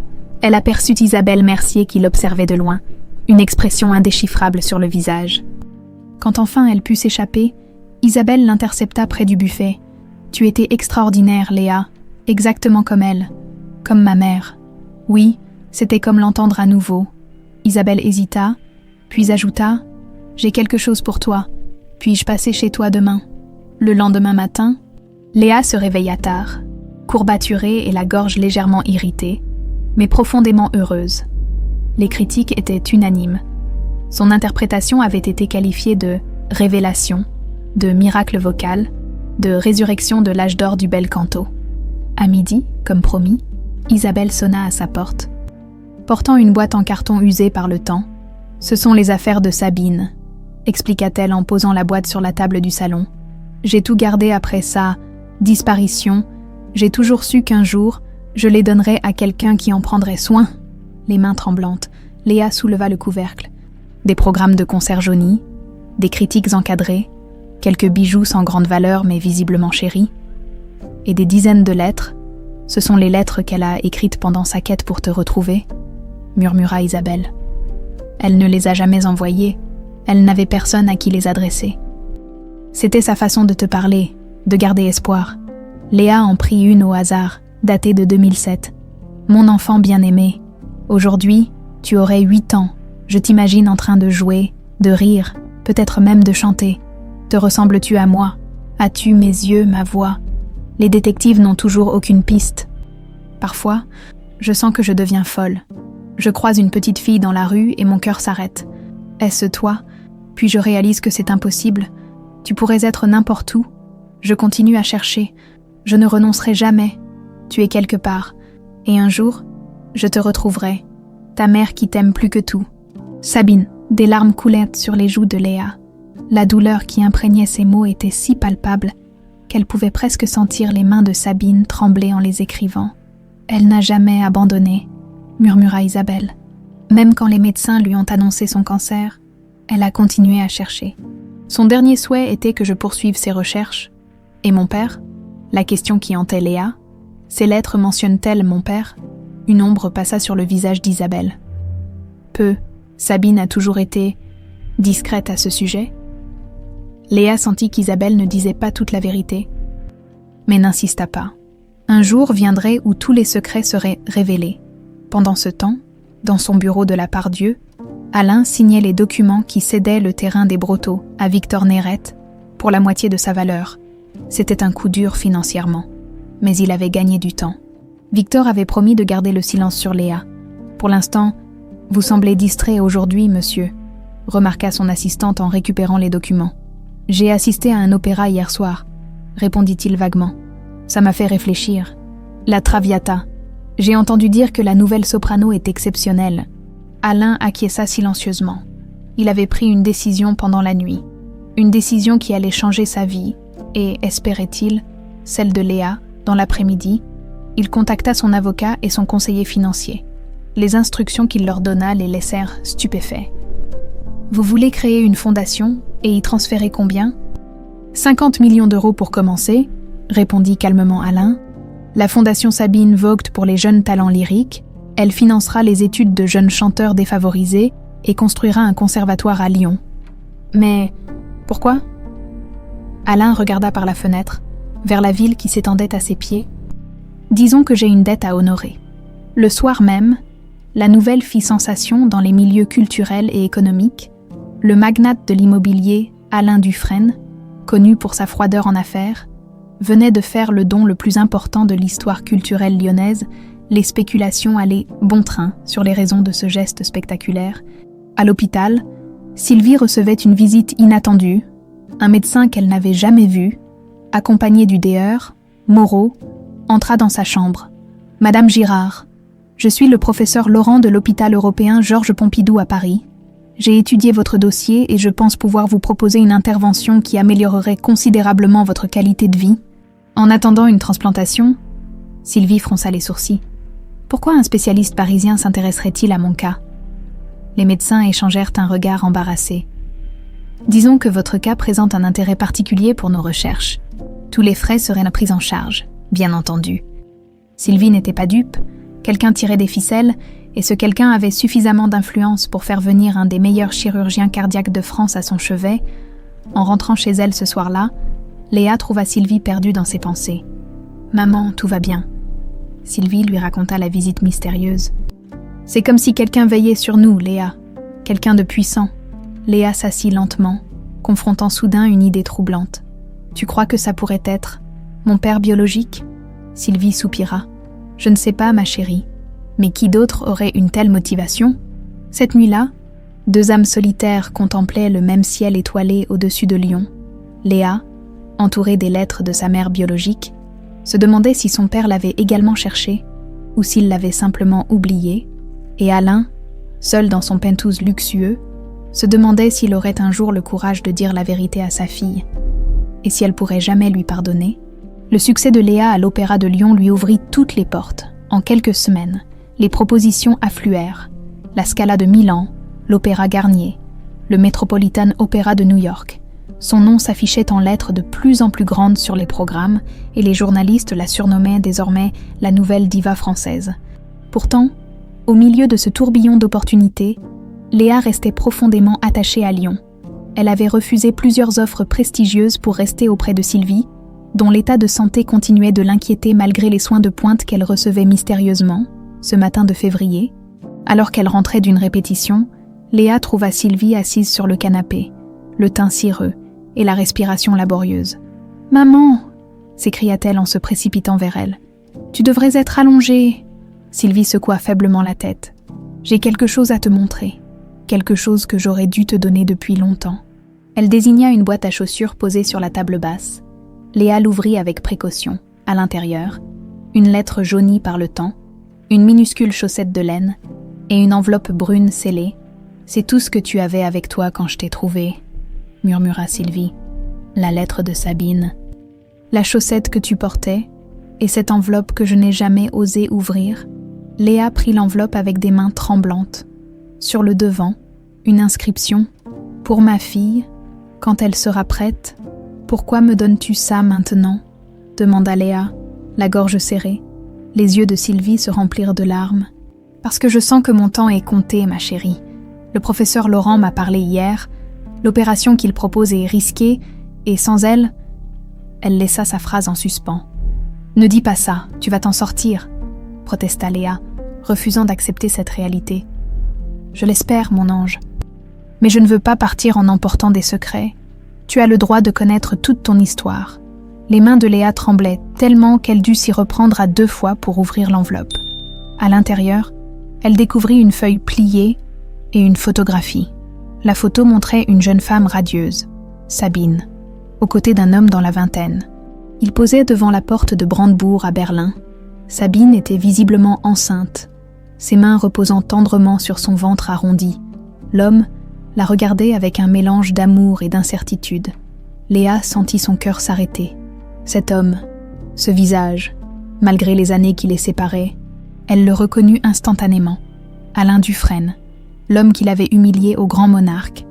elle aperçut Isabelle Mercier qui l'observait de loin, une expression indéchiffrable sur le visage. Quand enfin elle put s'échapper, Isabelle l'intercepta près du buffet. « Tu étais extraordinaire, Léa, exactement comme elle, comme ma mère. » Oui, c'était comme l'entendre à nouveau. Isabelle hésita, puis ajouta « J'ai quelque chose pour toi. Puis-je passer chez toi demain ?» Le lendemain matin, Léa se réveilla tard, courbaturée et la gorge légèrement irritée, mais profondément heureuse. Les critiques étaient unanimes. Son interprétation avait été qualifiée de « révélation », de « miracle vocal », de « résurrection de l'âge d'or du bel canto ». À midi, comme promis, Isabelle sonna à sa porte. Portant une boîte en carton usée par le temps, « Ce sont les affaires de Sabine », expliqua-t-elle en posant la boîte sur la table du salon. « J'ai tout gardé après sa disparition. J'ai toujours su qu'un jour, je les donnerais à quelqu'un qui en prendrait soin. » Les mains tremblantes, Léa souleva le couvercle. Des programmes de concert jaunis, des critiques encadrées, quelques bijoux sans grande valeur mais visiblement chéris, et des dizaines de lettres. « Ce sont les lettres qu'elle a écrites pendant sa quête pour te retrouver, » murmura Isabelle. Elle ne les a jamais envoyées, elle n'avait personne à qui les adresser. C'était sa façon de te parler, de garder espoir. Léa en prit une au hasard, datée de 2007. « Mon enfant bien-aimé, aujourd'hui, tu aurais 8 ans. Je t'imagine en train de jouer, de rire, peut-être même de chanter. Te ressembles-tu à moi? As-tu mes yeux, ma voix? Les détectives n'ont toujours aucune piste. Parfois, je sens que je deviens folle. Je croise une petite fille dans la rue et mon cœur s'arrête. Est-ce toi? Puis je réalise que c'est impossible. Tu pourrais être n'importe où. Je continue à chercher. Je ne renoncerai jamais. Tu es quelque part. Et un jour, je te retrouverai. Ta mère qui t'aime plus que tout. » Sabine, des larmes coulaient sur les joues de Léa. La douleur qui imprégnait ces mots était si palpable qu'elle pouvait presque sentir les mains de Sabine trembler en les écrivant. « Elle n'a jamais abandonné, » murmura Isabelle. Même quand les médecins lui ont annoncé son cancer, elle a continué à chercher. Son dernier souhait était que je poursuive ses recherches. Et mon père? La question qui hantait Léa. Ces lettres mentionnent-elles mon père? Une ombre passa sur le visage d'Isabelle. Peu, Sabine a toujours été discrète à ce sujet. Léa sentit qu'Isabelle ne disait pas toute la vérité, mais n'insista pas. Un jour viendrait où tous les secrets seraient révélés. Pendant ce temps, dans son bureau de la Part-Dieu, Alain signait les documents qui cédaient le terrain des Brotteaux à Victor Néret pour la moitié de sa valeur. C'était un coup dur financièrement, mais il avait gagné du temps. Victor avait promis de garder le silence sur Léa. Pour l'instant, « Vous semblez distrait aujourd'hui, monsieur », remarqua son assistante en récupérant les documents. « J'ai assisté à un opéra hier soir », répondit-il vaguement. « Ça m'a fait réfléchir. La Traviata. J'ai entendu dire que la nouvelle soprano est exceptionnelle. » Alain acquiesça silencieusement. Il avait pris une décision pendant la nuit. Une décision qui allait changer sa vie et, espérait-il, celle de Léa, dans l'après-midi. Il contacta son avocat et son conseiller financier. Les instructions qu'il leur donna les laissèrent stupéfaits. « Vous voulez créer une fondation et y transférer combien ? » « 50 millions d'euros pour commencer, » répondit calmement Alain. « La fondation Sabine Vogt pour les jeunes talents lyriques. Elle financera les études de jeunes chanteurs défavorisés et construira un conservatoire à Lyon. » « Mais pourquoi ?» Alain regarda par la fenêtre, vers la ville qui s'étendait à ses pieds. « Disons que j'ai une dette à honorer. » Le soir même, la nouvelle fit sensation dans les milieux culturels et économiques. Le magnate de l'immobilier, Alain Dufresne, connu pour sa froideur en affaires, venait de faire le don le plus important de l'histoire culturelle lyonnaise. Les spéculations allaient bon train sur les raisons de ce geste spectaculaire. À l'hôpital, Sylvie recevait une visite inattendue, un médecin qu'elle n'avait jamais vu, accompagné du déheur, Moreau, entra dans sa chambre. « Madame Girard, je suis le professeur Laurent de l'hôpital européen Georges Pompidou à Paris. J'ai étudié votre dossier et je pense pouvoir vous proposer une intervention qui améliorerait considérablement votre qualité de vie. En attendant une transplantation, » Sylvie fronça les sourcils. « Pourquoi un spécialiste parisien s'intéresserait-il à mon cas ?» Les médecins échangèrent un regard embarrassé. « Disons que votre cas présente un intérêt particulier pour nos recherches. Tous les frais seraient pris en charge, bien entendu. » Sylvie n'était pas dupe, quelqu'un tirait des ficelles, et ce quelqu'un avait suffisamment d'influence pour faire venir un des meilleurs chirurgiens cardiaques de France à son chevet. En rentrant chez elle ce soir-là, Léa trouva Sylvie perdue dans ses pensées. « Maman, tout va bien. » Sylvie lui raconta la visite mystérieuse. « C'est comme si quelqu'un veillait sur nous, Léa. Quelqu'un de puissant. » Léa s'assit lentement, confrontant soudain une idée troublante. « Tu crois que ça pourrait être mon père biologique ?» Sylvie soupira. « Je ne sais pas, ma chérie. Mais qui d'autre aurait une telle motivation ?» Cette nuit-là, deux âmes solitaires contemplaient le même ciel étoilé au-dessus de Lyon. Léa, entourée des lettres de sa mère biologique, se demandait si son père l'avait également cherché ou s'il l'avait simplement oublié, et Alain, seul dans son penthouse luxueux, se demandait s'il aurait un jour le courage de dire la vérité à sa fille, et si elle pourrait jamais lui pardonner. Le succès de Léa à l'Opéra de Lyon lui ouvrit toutes les portes. En quelques semaines, les propositions affluèrent. La Scala de Milan, l'Opéra Garnier, le Metropolitan Opera de New York. Son nom s'affichait en lettres de plus en plus grandes sur les programmes et les journalistes la surnommaient désormais la nouvelle diva française. Pourtant, au milieu de ce tourbillon d'opportunités, Léa restait profondément attachée à Lyon. Elle avait refusé plusieurs offres prestigieuses pour rester auprès de Sylvie, dont l'état de santé continuait de l'inquiéter malgré les soins de pointe qu'elle recevait mystérieusement. Ce matin de février, alors qu'elle rentrait d'une répétition, Léa trouva Sylvie assise sur le canapé, le teint cireux et la respiration laborieuse. « Maman !» s'écria-t-elle en se précipitant vers elle. « Tu devrais être allongée !» Sylvie secoua faiblement la tête. « J'ai quelque chose à te montrer, quelque chose que j'aurais dû te donner depuis longtemps. » Elle désigna une boîte à chaussures posée sur la table basse. Léa l'ouvrit avec précaution. À l'intérieur, une lettre jaunie par le temps, une minuscule chaussette de laine et une enveloppe brune scellée. « C'est tout ce que tu avais avec toi quand je t'ai trouvée, » murmura Sylvie. La lettre de Sabine, la chaussette que tu portais et cette enveloppe que je n'ai jamais osé ouvrir. Léa prit l'enveloppe avec des mains tremblantes. Sur le devant, une inscription. « Pour ma fille, quand elle sera prête. » « Pourquoi me donnes-tu ça maintenant ?» demanda Léa, la gorge serrée. Les yeux de Sylvie se remplirent de larmes. « Parce que je sens que mon temps est compté, ma chérie. Le professeur Laurent m'a parlé hier. L'opération qu'il propose est risquée, et sans elle... » Elle laissa sa phrase en suspens. « Ne dis pas ça, tu vas t'en sortir, » protesta Léa, refusant d'accepter cette réalité. « Je l'espère, mon ange. Mais je ne veux pas partir en emportant des secrets. Tu as le droit de connaître toute ton histoire. » Les mains de Léa tremblaient tellement qu'elle dut s'y reprendre à 2 fois pour ouvrir l'enveloppe. À l'intérieur, elle découvrit une feuille pliée et une photographie. La photo montrait une jeune femme radieuse, Sabine, aux côtés d'un homme dans la vingtaine. Il posait devant la porte de Brandebourg à Berlin. Sabine était visiblement enceinte, ses mains reposant tendrement sur son ventre arrondi. L'homme, la regardait avec un mélange d'amour et d'incertitude. Léa sentit son cœur s'arrêter. Cet homme, ce visage, malgré les années qui les séparaient, elle le reconnut instantanément. Alain Dufresne, l'homme qui l'avait humilié au grand monarque,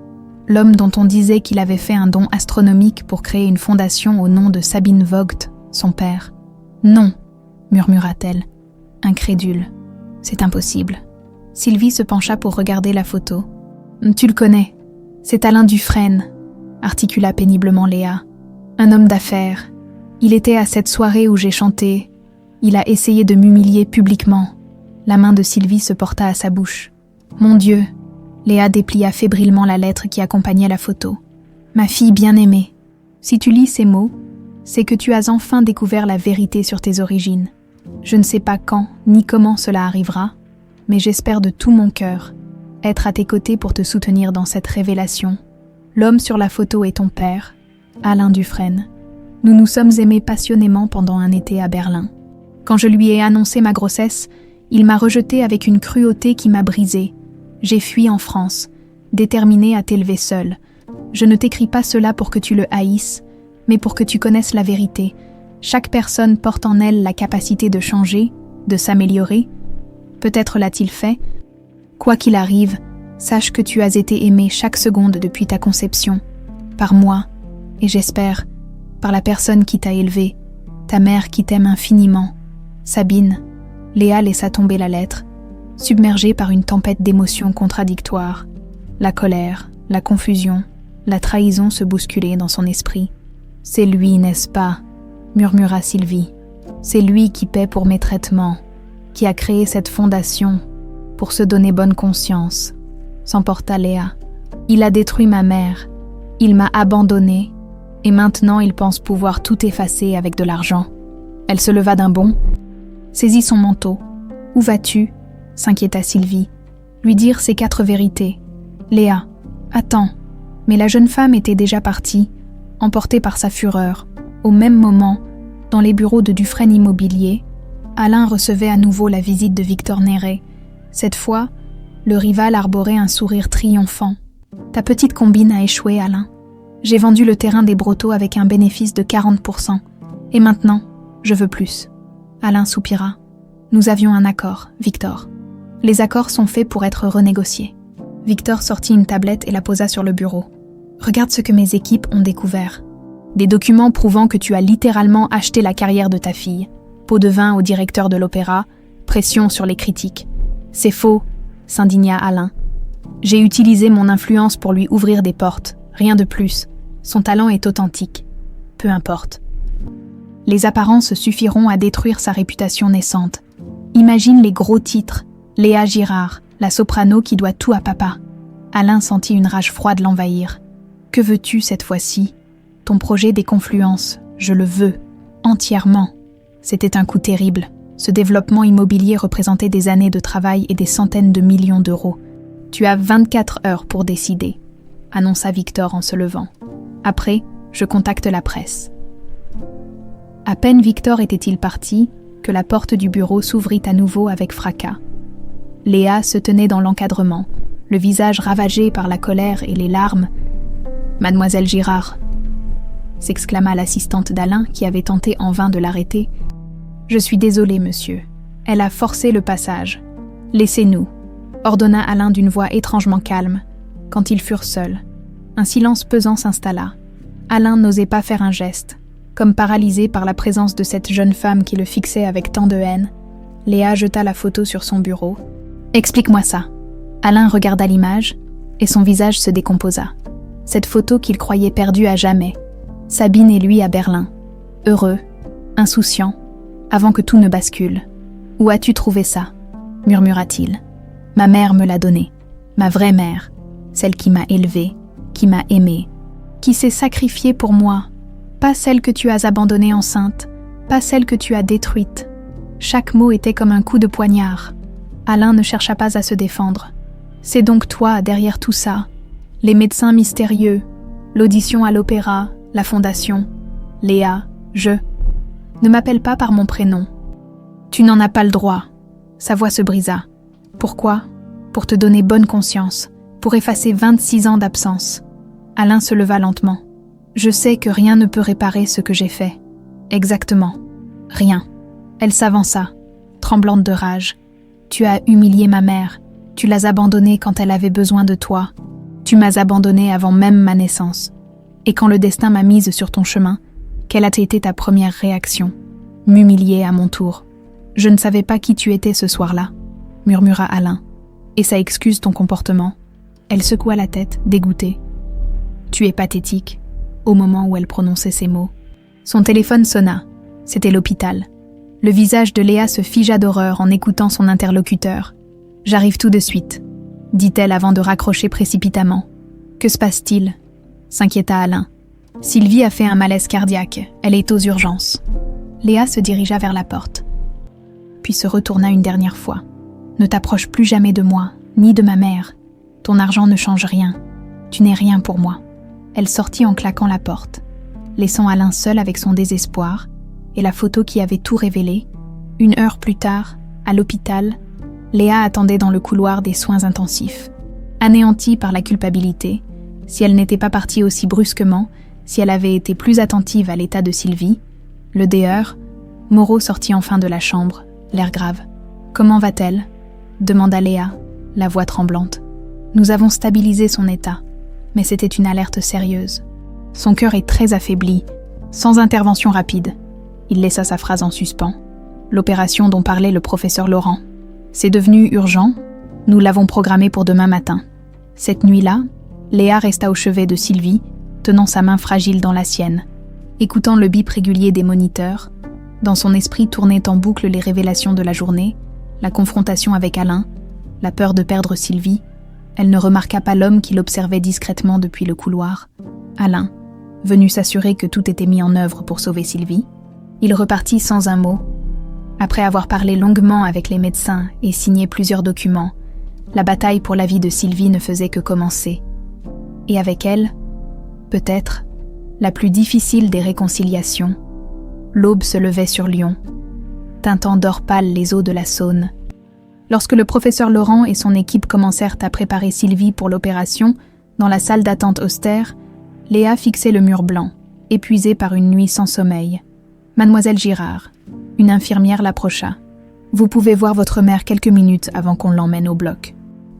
l'homme dont on disait qu'il avait fait un don astronomique pour créer une fondation au nom de Sabine Vogt, son père. « Non », murmura-t-elle, incrédule. « C'est impossible. » Sylvie se pencha pour regarder la photo. « Tu le connais, c'est Alain Dufresne », articula péniblement Léa. « Un homme d'affaires. Il était à cette soirée où j'ai chanté. Il a essayé de m'humilier publiquement. » La main de Sylvie se porta à sa bouche. « Mon Dieu !» Léa déplia fébrilement la lettre qui accompagnait la photo. « Ma fille bien-aimée, si tu lis ces mots, c'est que tu as enfin découvert la vérité sur tes origines. Je ne sais pas quand ni comment cela arrivera, mais j'espère de tout mon cœur être à tes côtés pour te soutenir dans cette révélation. L'homme sur la photo est ton père, Alain Dufresne. Nous nous sommes aimés passionnément pendant un été à Berlin. Quand je lui ai annoncé ma grossesse, il m'a rejetée avec une cruauté qui m'a brisée. J'ai fui en France, déterminée à t'élever seule. Je ne t'écris pas cela pour que tu le haïsses, mais pour que tu connaisses la vérité. Chaque personne porte en elle la capacité de changer, de s'améliorer. Peut-être l'a-t-il fait. Quoi qu'il arrive, sache que tu as été aimé chaque seconde depuis ta conception, par moi, et j'espère, par la personne qui t'a élevé, ta mère qui t'aime infiniment. Sabine. Léa laissa tomber la lettre, submergée par une tempête d'émotions contradictoires. La colère, la confusion, la trahison se bousculaient dans son esprit. « C'est lui, n'est-ce pas ?» murmura Sylvie. « C'est lui qui paie pour mes traitements, qui a créé cette fondation pour se donner bonne conscience. » S'emporta Léa. « Il a détruit ma mère, il m'a abandonnée, et maintenant il pense pouvoir tout effacer avec de l'argent. » Elle se leva d'un bond, saisit son manteau. « Où vas-tu ?» s'inquiéta Sylvie. « Lui dire ces 4 vérités. » Léa. « Attends. » Mais la jeune femme était déjà partie, emportée par sa fureur. Au même moment, dans les bureaux de Dufresne Immobilier, Alain recevait à nouveau la visite de Victor Néret. Cette fois, le rival arborait un sourire triomphant. « Ta petite combine a échoué, Alain. J'ai vendu le terrain des Brotteaux avec un bénéfice de 40%. Et maintenant, je veux plus. » Alain soupira. « Nous avions un accord, Victor. Les accords sont faits pour être renégociés. » Victor sortit une tablette et la posa sur le bureau. « Regarde ce que mes équipes ont découvert. Des documents prouvant que tu as littéralement acheté la carrière de ta fille. Pot de vin au directeur de l'opéra, pression sur les critiques. C'est faux, s'indigna Alain. J'ai utilisé mon influence pour lui ouvrir des portes, rien de plus. Son talent est authentique. Peu importe. Les apparences suffiront à détruire sa réputation naissante. Imagine les gros titres, Léa Girard, la soprano qui doit tout à papa. » Alain sentit une rage froide l'envahir. « Que veux-tu cette fois-ci ? Ton projet des confluences, je le veux, entièrement. » C'était un coup terrible. Ce développement immobilier représentait des années de travail et des centaines de millions d'euros. « Tu as 24 heures pour décider, » annonça Victor en se levant. « Après, je contacte la presse. » À peine Victor était-il parti que la porte du bureau s'ouvrit à nouveau avec fracas. Léa se tenait dans l'encadrement, le visage ravagé par la colère et les larmes. « Mademoiselle Girard !» s'exclama l'assistante d'Alain qui avait tenté en vain de l'arrêter. « Je suis désolée, monsieur. Elle a forcé le passage. Laissez-nous » ordonna Alain d'une voix étrangement calme, quand ils furent seuls. Un silence pesant s'installa. Alain n'osait pas faire un geste. Comme paralysé par la présence de cette jeune femme qui le fixait avec tant de haine, Léa jeta la photo sur son bureau. « Explique-moi ça. » Alain regarda l'image, et son visage se décomposa. Cette photo qu'il croyait perdue à jamais. Sabine et lui à Berlin. Heureux, insouciant, avant que tout ne bascule. « Où as-tu trouvé ça ?» murmura-t-il. « Ma mère me l'a donné. Ma vraie mère. Celle qui m'a élevée, qui m'a aimée, qui s'est sacrifiée pour moi. Pas celle que tu as abandonnée enceinte, pas celle que tu as détruite. » Chaque mot était comme un coup de poignard. Alain ne chercha pas à se défendre. « C'est donc toi derrière tout ça. Les médecins mystérieux, l'audition à l'opéra, la fondation. Léa, je. Ne m'appelle pas par mon prénom. Tu n'en as pas le droit. » Sa voix se brisa. « Pourquoi ? Pour te donner bonne conscience, pour effacer 26 ans d'absence. Alain se leva lentement. Je sais que rien ne peut réparer ce que j'ai fait. Exactement. Rien. Elle s'avança, tremblante de rage. Tu as humilié ma mère. Tu l'as abandonnée quand elle avait besoin de toi. Tu m'as abandonnée avant même ma naissance. Et quand le destin m'a mise sur ton chemin, quelle a été ta première réaction? M'humilier à mon tour. Je ne savais pas qui tu étais ce soir-là, murmura Alain. Et ça excuse ton comportement. Elle secoua la tête, dégoûtée. Tu es pathétique, au moment où elle prononçait ces mots. Son téléphone sonna. C'était l'hôpital. Le visage de Léa se figea d'horreur en écoutant son interlocuteur. « J'arrive tout de suite », dit-elle avant de raccrocher précipitamment. « Que se passe-t-il » s'inquiéta Alain. « Sylvie a fait un malaise cardiaque. Elle est aux urgences. » Léa se dirigea vers la porte, puis se retourna une dernière fois. « Ne t'approche plus jamais de moi, ni de ma mère. Ton argent ne change rien. Tu n'es rien pour moi. » Elle sortit en claquant la porte, laissant Alain seul avec son désespoir et la photo qui avait tout révélé. 1 heure plus tard, à l'hôpital, Léa attendait dans le couloir des soins intensifs. Anéantie par la culpabilité, si elle n'était pas partie aussi brusquement, si elle avait été plus attentive à l'état de Sylvie, le déheur, Moreau sortit enfin de la chambre, l'air grave. « Comment va-t-elle » demanda Léa, la voix tremblante. « Nous avons stabilisé son état, mais c'était une alerte sérieuse. Son cœur est très affaibli, sans intervention rapide. » Il laissa sa phrase en suspens. L'opération dont parlait le professeur Laurent. C'est devenu urgent, nous l'avons programmé pour demain matin. Cette nuit-là, Léa resta au chevet de Sylvie, tenant sa main fragile dans la sienne. Écoutant le bip régulier des moniteurs, dans son esprit tournaient en boucle les révélations de la journée, la confrontation avec Alain, la peur de perdre Sylvie. Elle ne remarqua pas l'homme qui l'observait discrètement depuis le couloir. Alain, venu s'assurer que tout était mis en œuvre pour sauver Sylvie. Il repartit sans un mot. Après avoir parlé longuement avec les médecins et signé plusieurs documents, la bataille pour la vie de Sylvie ne faisait que commencer. Et avec elle, peut-être, la plus difficile des réconciliations, l'aube se levait sur Lyon, teintant d'or pâle les eaux de la Saône. Lorsque le professeur Laurent et son équipe commencèrent à préparer Sylvie pour l'opération, dans la salle d'attente austère, Léa fixait le mur blanc, épuisée par une nuit sans sommeil. Mademoiselle Girard, une infirmière l'approcha. « Vous pouvez voir votre mère quelques minutes avant qu'on l'emmène au bloc. »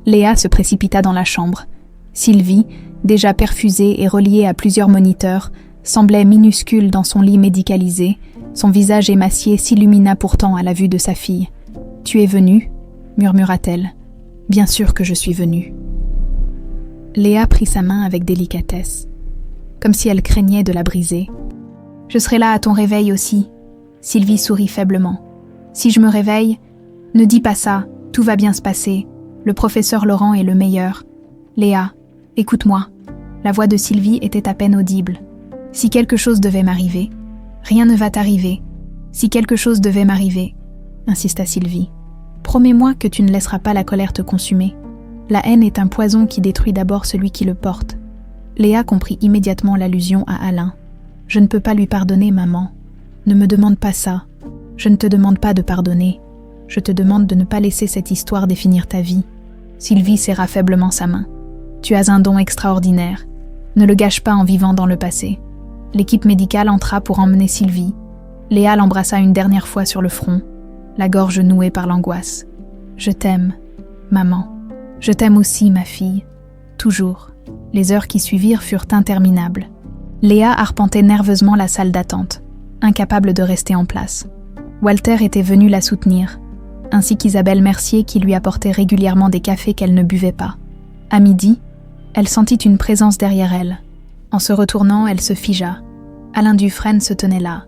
Léa se précipita dans la chambre. Sylvie, déjà perfusée et reliée à plusieurs moniteurs, semblait minuscule dans son lit médicalisé. Son visage émacié s'illumina pourtant à la vue de sa fille. « Tu es venue ?» murmura-t-elle. « Bien sûr que je suis venue. » Léa prit sa main avec délicatesse, comme si elle craignait de la briser. « Je serai là à ton réveil aussi. » Sylvie sourit faiblement. « Si je me réveille, ne dis pas ça, tout va bien se passer. Le professeur Laurent est le meilleur. Léa, écoute-moi. » La voix de Sylvie était à peine audible. « Si quelque chose devait m'arriver, rien ne va t'arriver. Si quelque chose devait m'arriver, » insista Sylvie. « Promets-moi que tu ne laisseras pas la colère te consumer. La haine est un poison qui détruit d'abord celui qui le porte. » Léa comprit immédiatement l'allusion à Alain. « Je ne peux pas lui pardonner, maman. Ne me demande pas ça. Je ne te demande pas de pardonner. Je te demande de ne pas laisser cette histoire définir ta vie. » Sylvie serra faiblement sa main. « Tu as un don extraordinaire. Ne le gâche pas en vivant dans le passé. » L'équipe médicale entra pour emmener Sylvie. Léa l'embrassa une dernière fois sur le front, la gorge nouée par l'angoisse. « Je t'aime, maman. Je t'aime aussi, ma fille. Toujours. » Les heures qui suivirent furent interminables. Léa arpentait nerveusement la salle d'attente, incapable de rester en place. Walter était venu la soutenir, ainsi qu'Isabelle Mercier qui lui apportait régulièrement des cafés qu'elle ne buvait pas. À midi, elle sentit une présence derrière elle. En se retournant, elle se figea. Alain Dufresne se tenait là,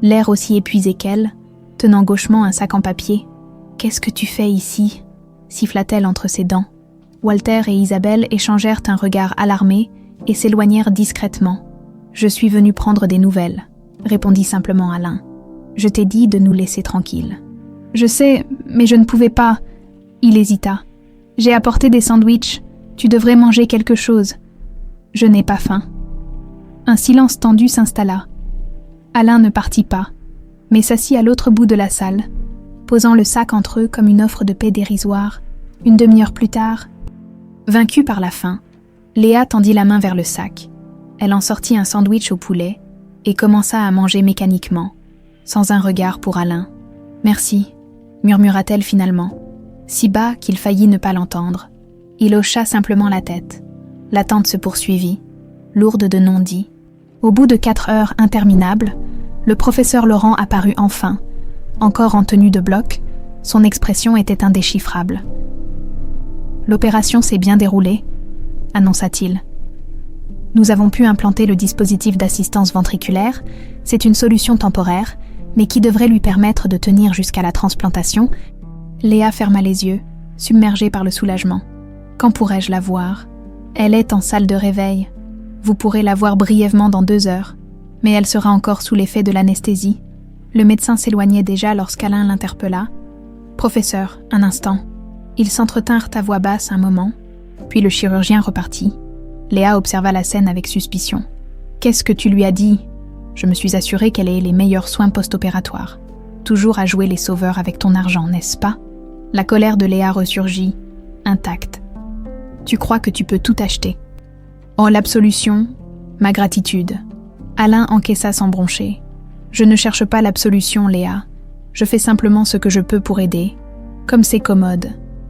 l'air aussi épuisé qu'elle, tenant gauchement un sac en papier. « Qu'est-ce que tu fais ici ?» siffla-t-elle entre ses dents. Walter et Isabelle échangèrent un regard alarmé et s'éloignèrent discrètement. « Je suis venue prendre des nouvelles », répondit simplement Alain. « Je t'ai dit de nous laisser tranquilles. »« Je sais, mais je ne pouvais pas. » Il hésita. « J'ai apporté des sandwichs. Tu devrais manger quelque chose. »« Je n'ai pas faim. » Un silence tendu s'installa. Alain ne partit pas, mais s'assit à l'autre bout de la salle, posant le sac entre eux comme une offre de paix dérisoire. Une demi-heure plus tard, Vaincue par la faim, Léa tendit la main vers le sac. Elle en sortit un sandwich au poulet et commença à manger mécaniquement, sans un regard pour Alain. « Merci », murmura-t-elle finalement, si bas qu'il faillit ne pas l'entendre. Il hocha simplement la tête. L'attente se poursuivit, lourde de non-dits. Au bout de 4 heures interminables, le professeur Laurent apparut enfin. Encore en tenue de bloc, son expression était indéchiffrable. « L'opération s'est bien déroulée », annonça-t-il. « Nous avons pu implanter le dispositif d'assistance ventriculaire. C'est une solution temporaire, mais qui devrait lui permettre de tenir jusqu'à la transplantation. » Léa ferma les yeux, submergée par le soulagement. « Quand pourrais-je la voir ? Elle est en salle de réveil. Vous pourrez la voir brièvement dans 2 heures, mais elle sera encore sous l'effet de l'anesthésie. » Le médecin s'éloignait déjà lorsqu'Alain l'interpella. « Professeur, un instant. » Ils s'entretinrent à voix basse un moment, puis le chirurgien repartit. Léa observa la scène avec suspicion. « Qu'est-ce que tu lui as dit ? Je me suis assurée qu'elle ait les meilleurs soins post-opératoires. Toujours à jouer les sauveurs avec ton argent, n'est-ce pas ?» La colère de Léa ressurgit, intacte. « Tu crois que tu peux tout acheter ? » « Oh, l'absolution, ma gratitude. » Alain encaissa sans broncher. « Je ne cherche pas l'absolution, Léa. Je fais simplement ce que je peux pour aider. Comme c'est commode.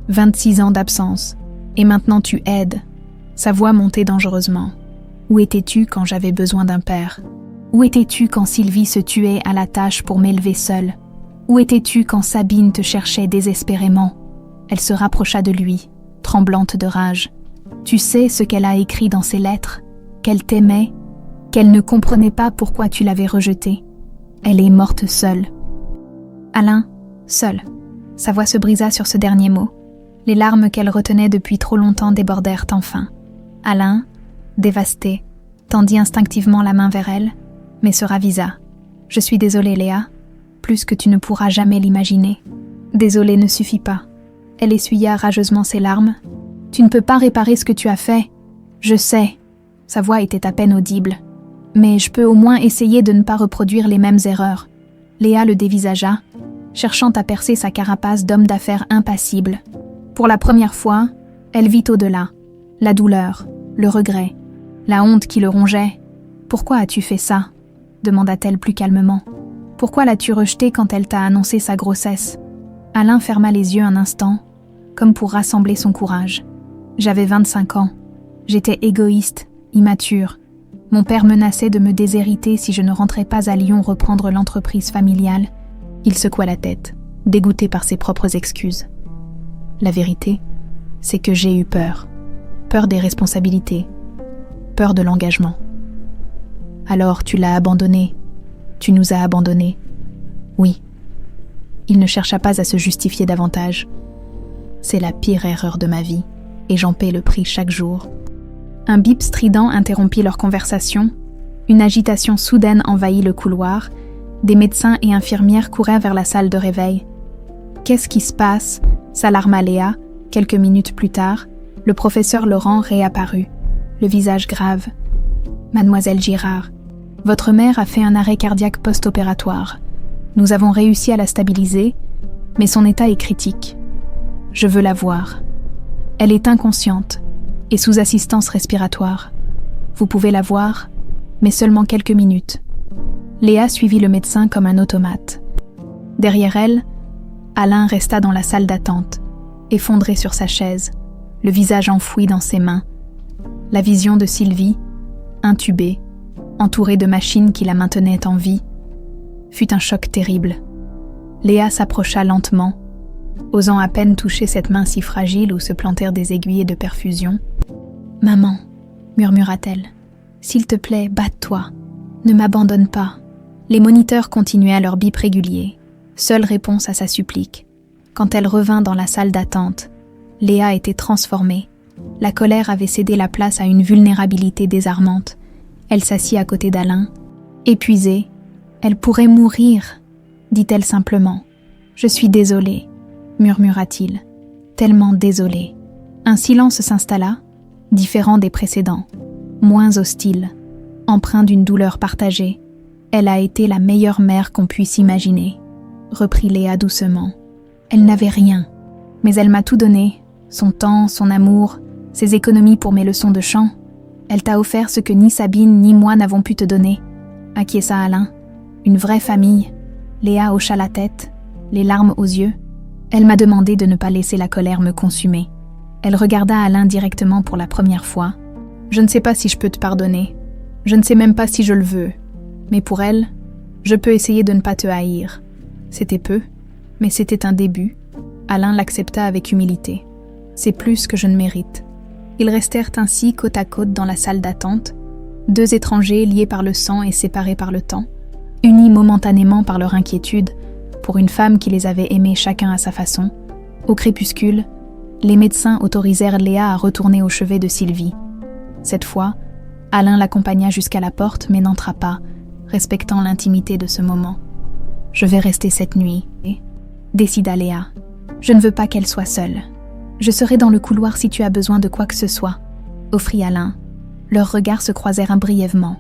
26 ans d'absence. Et maintenant tu aides. » Sa voix montait dangereusement. « Où étais-tu quand j'avais besoin d'un père ? Où étais-tu quand Sylvie se tuait à la tâche pour m'élever seule ? Où étais-tu quand Sabine te cherchait désespérément ?» Elle se rapprocha de lui, tremblante de rage. « Tu sais ce qu'elle a écrit dans ses lettres ? Qu'elle t'aimait, qu'elle ne comprenait pas pourquoi tu l'avais rejetée. Elle est morte seule. » Alain, seul. Sa voix se brisa sur ce dernier mot. Les larmes qu'elle retenait depuis trop longtemps débordèrent enfin. Alain, dévasté, tendit instinctivement la main vers elle, mais se ravisa. « Je suis désolée, Léa, plus que tu ne pourras jamais l'imaginer. » Désolée ne suffit pas. Elle essuya rageusement ses larmes. « Tu ne peux pas réparer ce que tu as fait. Je sais. » Sa voix était à peine audible. « Mais je peux au moins essayer de ne pas reproduire les mêmes erreurs. » Léa le dévisagea, cherchant à percer sa carapace d'homme d'affaires impassible. Pour la première fois, elle vit au-delà. La douleur, le regret, la honte qui le rongeait. « Pourquoi as-tu fait ça ?» demanda-t-elle plus calmement. « Pourquoi l'as-tu rejeté quand elle t'a annoncé sa grossesse ?» Alain ferma les yeux un instant, comme pour rassembler son courage. « J'avais 25 ans. J'étais égoïste, immature. Mon père menaçait de me déshériter si je ne rentrais pas à Lyon reprendre l'entreprise familiale. » Il secoua la tête, dégoûté par ses propres excuses. « La vérité, c'est que j'ai eu peur. Peur des responsabilités. Peur de l'engagement. Alors tu l'as abandonné. Tu nous as abandonnés. Oui. » Il ne chercha pas à se justifier davantage. « C'est la pire erreur de ma vie, et j'en paie le prix chaque jour. » Un bip strident interrompit leur conversation. Une agitation soudaine envahit le couloir. Des médecins et infirmières couraient vers la salle de réveil. « Qu'est-ce qui se passe ?» s'alarma Léa. Quelques minutes plus tard, le professeur Laurent réapparut, le visage grave. « Mademoiselle Girard, votre mère a fait un arrêt cardiaque post-opératoire. Nous avons réussi à la stabiliser, mais son état est critique. Je veux la voir. Elle est inconsciente et sous assistance respiratoire. Vous pouvez la voir, mais seulement quelques minutes. » Léa suivit le médecin comme un automate. Derrière elle, Alain resta dans la salle d'attente, effondré sur sa chaise, le visage enfoui dans ses mains. La vision de Sylvie, intubée, entourée de machines qui la maintenaient en vie, fut un choc terrible. Léa s'approcha lentement, osant à peine toucher cette main si fragile où se plantèrent des aiguilles de perfusion. « Maman, » murmura-t-elle, « s'il te plaît, batte-toi. Ne m'abandonne pas. » Les moniteurs continuaient leur bip régulier, seule réponse à sa supplique. Quand elle revint dans la salle d'attente, Léa était transformée. La colère avait cédé la place à une vulnérabilité désarmante. Elle s'assit à côté d'Alain. Épuisée, « Elle pourrait mourir », dit-elle simplement. « Je suis désolée », murmura-t-il. « Tellement désolée. » Un silence s'installa, différent des précédents, moins hostile, empreint d'une douleur partagée. « Elle a été la meilleure mère qu'on puisse imaginer », reprit Léa doucement. « Elle n'avait rien, mais elle m'a tout donné, son temps, son amour, Ses économies pour mes leçons de chant. Elle t'a offert ce que ni Sabine ni moi n'avons pu te donner. Acquiesça Alain. Une vraie famille. Léa hocha la tête, les larmes aux yeux. Elle m'a demandé de ne pas laisser la colère me consumer. Elle regarda Alain directement pour la première fois. Je ne sais pas si je peux te pardonner. Je ne sais même pas si je le veux. Mais pour elle, je peux essayer de ne pas te haïr. C'était peu, mais c'était un début. Alain l'accepta avec humilité. C'est plus que je ne mérite. Ils restèrent ainsi côte à côte dans la salle d'attente, deux étrangers liés par le sang et séparés par le temps, unis momentanément par leur inquiétude, pour une femme qui les avait aimés chacun à sa façon. Au crépuscule, les médecins autorisèrent Léa à retourner au chevet de Sylvie. Cette fois, Alain l'accompagna jusqu'à la porte mais n'entra pas, respectant l'intimité de ce moment. « Je vais rester cette nuit, » décida Léa. « Je ne veux pas qu'elle soit seule. Je serai dans le couloir si tu as besoin de quoi que ce soit, » offrit Alain. Leurs regards se croisèrent brièvement.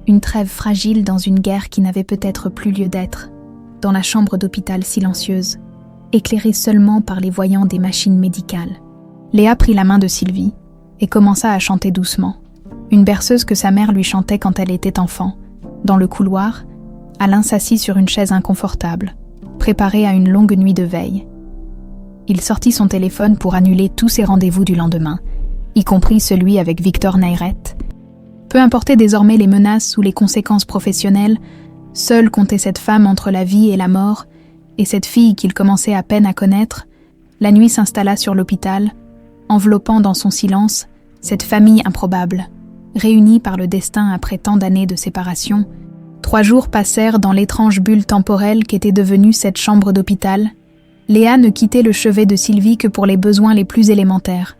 Une trêve fragile dans une guerre qui n'avait peut-être plus lieu d'être. Dans la chambre d'hôpital silencieuse, éclairée seulement par les voyants des machines médicales. Léa prit la main de Sylvie et commença à chanter doucement. Une berceuse que sa mère lui chantait quand elle était enfant. Dans le couloir, Alain s'assit sur une chaise inconfortable, préparé à une longue nuit de veille. Il sortit son téléphone pour annuler tous ses rendez-vous du lendemain, y compris celui avec Victor Nairette. Peu importaient désormais les menaces ou les conséquences professionnelles, seule comptait cette femme entre la vie et la mort, et cette fille qu'il commençait à peine à connaître. La nuit s'installa sur l'hôpital, enveloppant dans son silence cette famille improbable, réunie par le destin après tant d'années de séparation. 3 jours passèrent dans l'étrange bulle temporelle qu'était devenue cette chambre d'hôpital. Léa ne quittait le chevet de Sylvie que pour les besoins les plus élémentaires.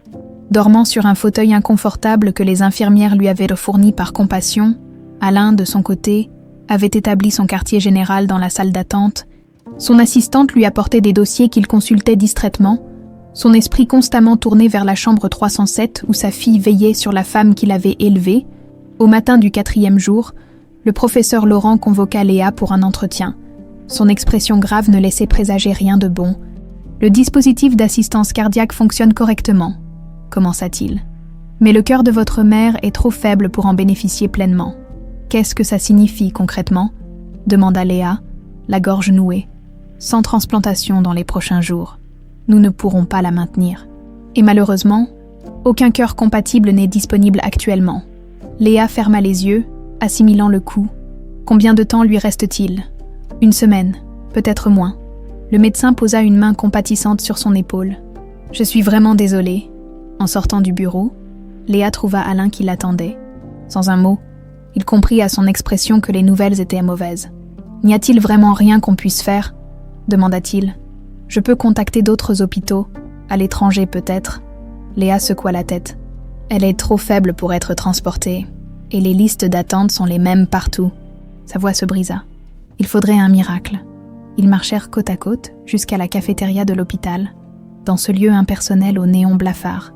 Dormant sur un fauteuil inconfortable que les infirmières lui avaient fourni par compassion, Alain, de son côté, avait établi son quartier général dans la salle d'attente. Son assistante lui apportait des dossiers qu'il consultait distraitement, son esprit constamment tourné vers la chambre 307 où sa fille veillait sur la femme qu'il avait élevée. Au matin du 4e jour, le professeur Laurent convoqua Léa pour un entretien. Son expression grave ne laissait présager rien de bon. « Le dispositif d'assistance cardiaque fonctionne correctement », commença-t-il. « Mais le cœur de votre mère est trop faible pour en bénéficier pleinement. » « Qu'est-ce que ça signifie concrètement ?» demanda Léa, la gorge nouée. « Sans transplantation dans les prochains jours. Nous ne pourrons pas la maintenir. Et malheureusement, aucun cœur compatible n'est disponible actuellement. » Léa ferma les yeux, assimilant le coup. Combien de temps lui reste-t-il ? 1 semaine, peut-être moins. Le médecin posa une main compatissante sur son épaule. « Je suis vraiment désolée. » En sortant du bureau, Léa trouva Alain qui l'attendait. Sans un mot, il comprit à son expression que les nouvelles étaient mauvaises. « N'y a-t-il vraiment rien qu'on puisse faire ?» demanda-t-il. « Je peux contacter d'autres hôpitaux, à l'étranger peut-être. » Léa secoua la tête. « Elle est trop faible pour être transportée, et les listes d'attente sont les mêmes partout. » Sa voix se brisa. Il faudrait un miracle. Ils marchèrent côte à côte jusqu'à la cafétéria de l'hôpital, dans ce lieu impersonnel au néon blafard.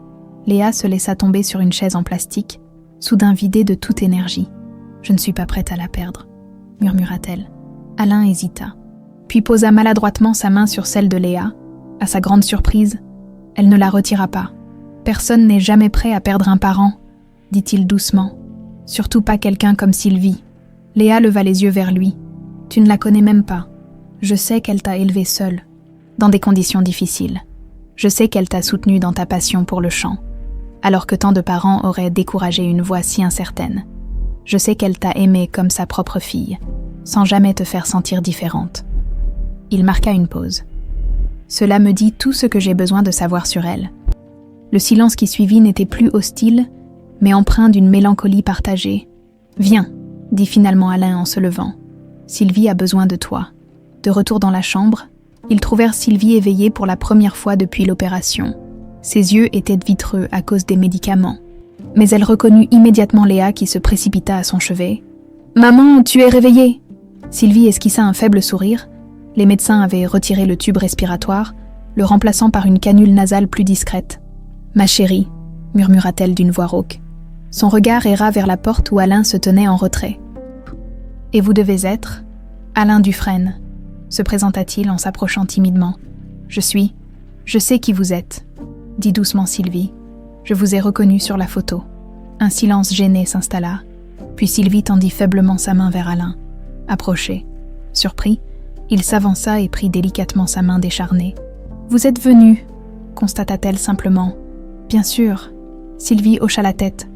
Léa se laissa tomber sur une chaise en plastique, soudain vidée de toute énergie. « Je ne suis pas prête à la perdre », murmura-t-elle. Alain hésita, puis posa maladroitement sa main sur celle de Léa. À sa grande surprise, elle ne la retira pas. « Personne n'est jamais prêt à perdre un parent », dit-il doucement. « Surtout pas quelqu'un comme Sylvie. » Léa leva les yeux vers lui. « Tu ne la connais même pas. Je sais qu'elle t'a élevée seule, dans des conditions difficiles. Je sais qu'elle t'a soutenue dans ta passion pour le chant, alors que tant de parents auraient découragé une voix si incertaine. Je sais qu'elle t'a aimée comme sa propre fille, sans jamais te faire sentir différente. » Il marqua une pause. « Cela me dit tout ce que j'ai besoin de savoir sur elle. » Le silence qui suivit n'était plus hostile, mais empreint d'une mélancolie partagée. « Viens, » dit finalement Alain en se levant. « Sylvie a besoin de toi. » De retour dans la chambre, ils trouvèrent Sylvie éveillée pour la première fois depuis l'opération. Ses yeux étaient vitreux à cause des médicaments. Mais elle reconnut immédiatement Léa qui se précipita à son chevet. « Maman, tu es réveillée !» Sylvie esquissa un faible sourire. Les médecins avaient retiré le tube respiratoire, le remplaçant par une canule nasale plus discrète. « Ma chérie !» murmura-t-elle d'une voix rauque. Son regard erra vers la porte où Alain se tenait en retrait. « Et vous devez être ?» « Alain Dufresne », se présenta-t-il en s'approchant timidement. « Je sais qui vous êtes », dit doucement Sylvie. « Je vous ai reconnu sur la photo. » Un silence gêné s'installa, puis Sylvie tendit faiblement sa main vers Alain. Approché. Surpris, il s'avança et prit délicatement sa main décharnée. « Vous êtes venu » constata-t-elle simplement. « Bien sûr. » Sylvie hocha la tête,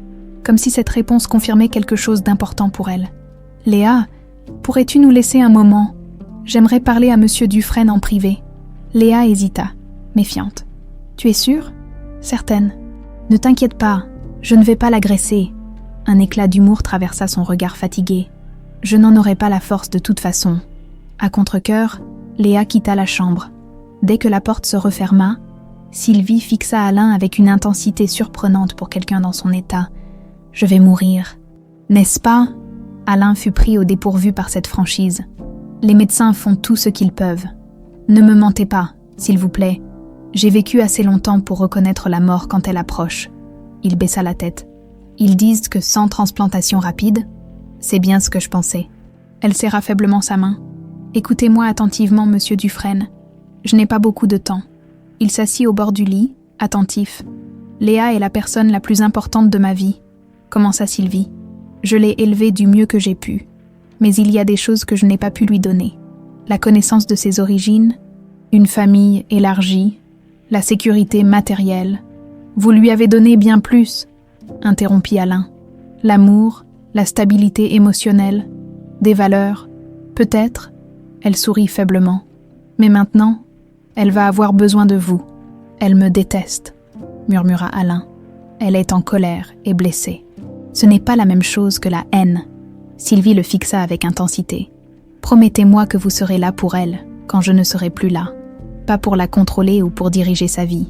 comme si cette réponse confirmait quelque chose d'important pour elle. « Léa, pourrais-tu nous laisser un moment ? J'aimerais parler à Monsieur Dufresne en privé. » Léa hésita, méfiante. « Tu es sûre ? » ?»« Certaine. »« Ne t'inquiète pas, je ne vais pas l'agresser. » Un éclat d'humour traversa son regard fatigué. « Je n'en aurai pas la force de toute façon. » À contre-cœur, Léa quitta la chambre. Dès que la porte se referma, Sylvie fixa Alain avec une intensité surprenante pour quelqu'un dans son état. « Je vais mourir. » « N'est-ce pas ?» Alain fut pris au dépourvu par cette franchise. « Les médecins font tout ce qu'ils peuvent. Ne me mentez pas, s'il vous plaît. J'ai vécu assez longtemps pour reconnaître la mort quand elle approche. » Il baissa la tête. « Ils disent que sans transplantation rapide, c'est bien ce que je pensais. » Elle serra faiblement sa main. « Écoutez-moi attentivement, Monsieur Dufresne. Je n'ai pas beaucoup de temps. » Il s'assit au bord du lit, attentif. « Léa est la personne la plus importante de ma vie, » commença Sylvie. « Je l'ai élevée du mieux que j'ai pu. Mais il y a des choses que je n'ai pas pu lui donner. La connaissance de ses origines, une famille élargie, la sécurité matérielle. Vous lui avez donné bien plus, » interrompit Alain. « L'amour, la stabilité émotionnelle, des valeurs, peut-être. » Elle sourit faiblement. « Mais maintenant, elle va avoir besoin de vous. Elle me déteste, » murmura Alain. « Elle est en colère et blessée. » Ce n'est pas la même chose que la haine. Sylvie le fixa avec intensité. « Promettez-moi que vous serez là pour elle, quand je ne serai plus là. Pas pour la contrôler ou pour diriger sa vie,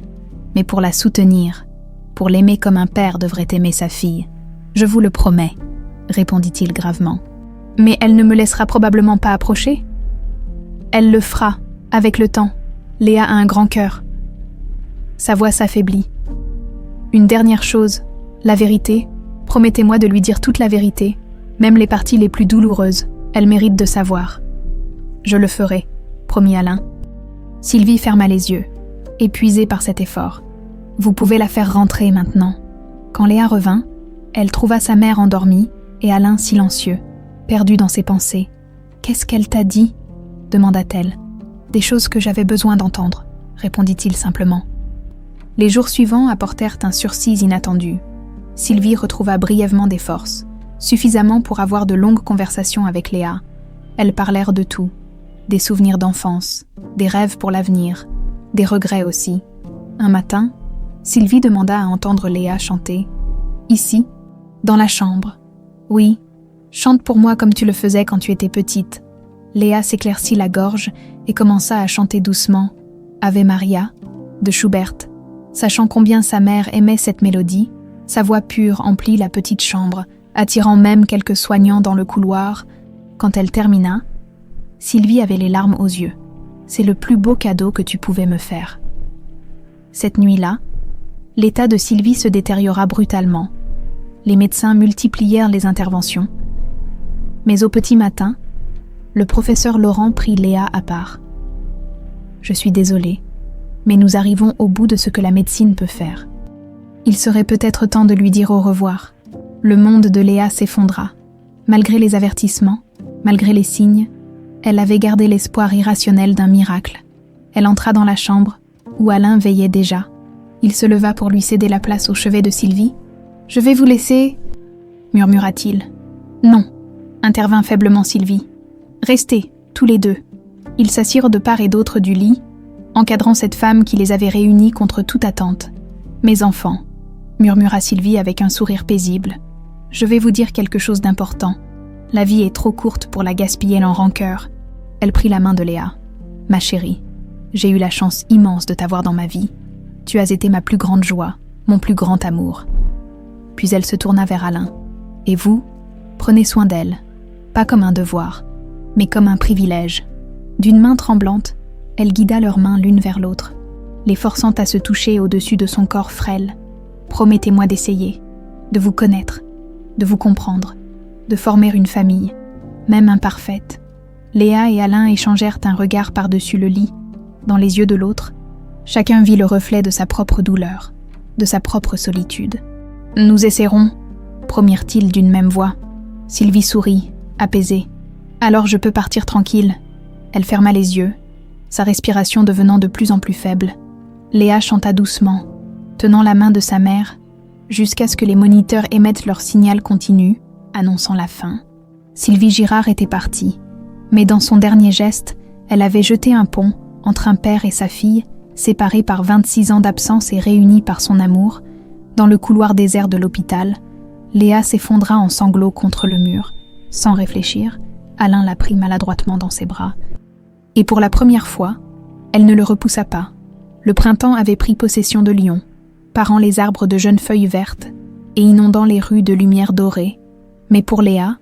mais pour la soutenir, pour l'aimer comme un père devrait aimer sa fille. Je vous le promets, » répondit-il gravement. « Mais elle ne me laissera probablement pas approcher ? » « Elle le fera, avec le temps. Léa a un grand cœur. » Sa voix s'affaiblit. « Une dernière chose, la vérité. Promettez-moi de lui dire toute la vérité, même les parties les plus douloureuses. Elle mérite de savoir. »« Je le ferai, » promit Alain. Sylvie ferma les yeux, épuisée par cet effort. « Vous pouvez la faire rentrer maintenant. » Quand Léa revint, elle trouva sa mère endormie et Alain silencieux, perdu dans ses pensées. « Qu'est-ce qu'elle t'a dit ?» demanda-t-elle. « Des choses que j'avais besoin d'entendre, » répondit-il simplement. Les jours suivants apportèrent un sursis inattendu. Sylvie retrouva brièvement des forces, suffisamment pour avoir de longues conversations avec Léa. Elles parlèrent de tout, des souvenirs d'enfance, des rêves pour l'avenir, des regrets aussi. Un matin, Sylvie demanda à entendre Léa chanter. « Ici, dans la chambre. Oui, chante pour moi comme tu le faisais quand tu étais petite. » Léa s'éclaircit la gorge et commença à chanter doucement « Ave Maria » de Schubert. Sachant combien sa mère aimait cette mélodie, sa voix pure emplit la petite chambre, attirant même quelques soignants dans le couloir. Quand elle termina, Sylvie avait les larmes aux yeux. « C'est le plus beau cadeau que tu pouvais me faire. » Cette nuit-là, l'état de Sylvie se détériora brutalement. Les médecins multiplièrent les interventions. Mais au petit matin, le professeur Laurent prit Léa à part. « Je suis désolée, mais nous arrivons au bout de ce que la médecine peut faire. Il serait peut-être temps de lui dire au revoir. » Le monde de Léa s'effondra. Malgré les avertissements, malgré les signes, elle avait gardé l'espoir irrationnel d'un miracle. Elle entra dans la chambre, où Alain veillait déjà. Il se leva pour lui céder la place au chevet de Sylvie. « Je vais vous laisser, » murmura-t-il. « Non, » intervint faiblement Sylvie. « Restez, tous les deux. » Ils s'assirent de part et d'autre du lit, encadrant cette femme qui les avait réunis contre toute attente. « Mes enfants, » murmura Sylvie avec un sourire paisible. « Je vais vous dire quelque chose d'important. La vie est trop courte pour la gaspiller en rancœur. » Elle prit la main de Léa. « Ma chérie, j'ai eu la chance immense de t'avoir dans ma vie. Tu as été ma plus grande joie, mon plus grand amour. » Puis elle se tourna vers Alain. « Et vous, prenez soin d'elle, pas comme un devoir, mais comme un privilège. » D'une main tremblante, elle guida leurs mains l'une vers l'autre, les forçant à se toucher au-dessus de son corps frêle. « Promettez-moi d'essayer, de vous connaître, de vous comprendre, de former une famille, même imparfaite. » Léa et Alain échangèrent un regard par-dessus le lit. Dans les yeux de l'autre, chacun vit le reflet de sa propre douleur. de sa propre solitude. « Nous essaierons », promirent-ils d'une même voix. Sylvie sourit, apaisée. « Alors je peux partir tranquille ». Elle ferma les yeux, sa respiration devenant de plus en plus faible. Léa chanta doucement, tenant la main de sa mère, jusqu'à ce que les moniteurs émettent leur signal continu, annonçant la fin. Sylvie Girard était partie, mais dans son dernier geste, elle avait jeté un pont entre un père et sa fille, séparés par 26 ans d'absence et réunis par son amour. Dans le couloir désert de l'hôpital, Léa s'effondra en sanglots contre le mur. Sans réfléchir, Alain la prit maladroitement dans ses bras. Et pour la première fois, elle ne le repoussa pas. Le printemps avait pris possession de Lyon, parant les arbres de jeunes feuilles vertes et inondant les rues de lumière dorée. Mais pour Léa,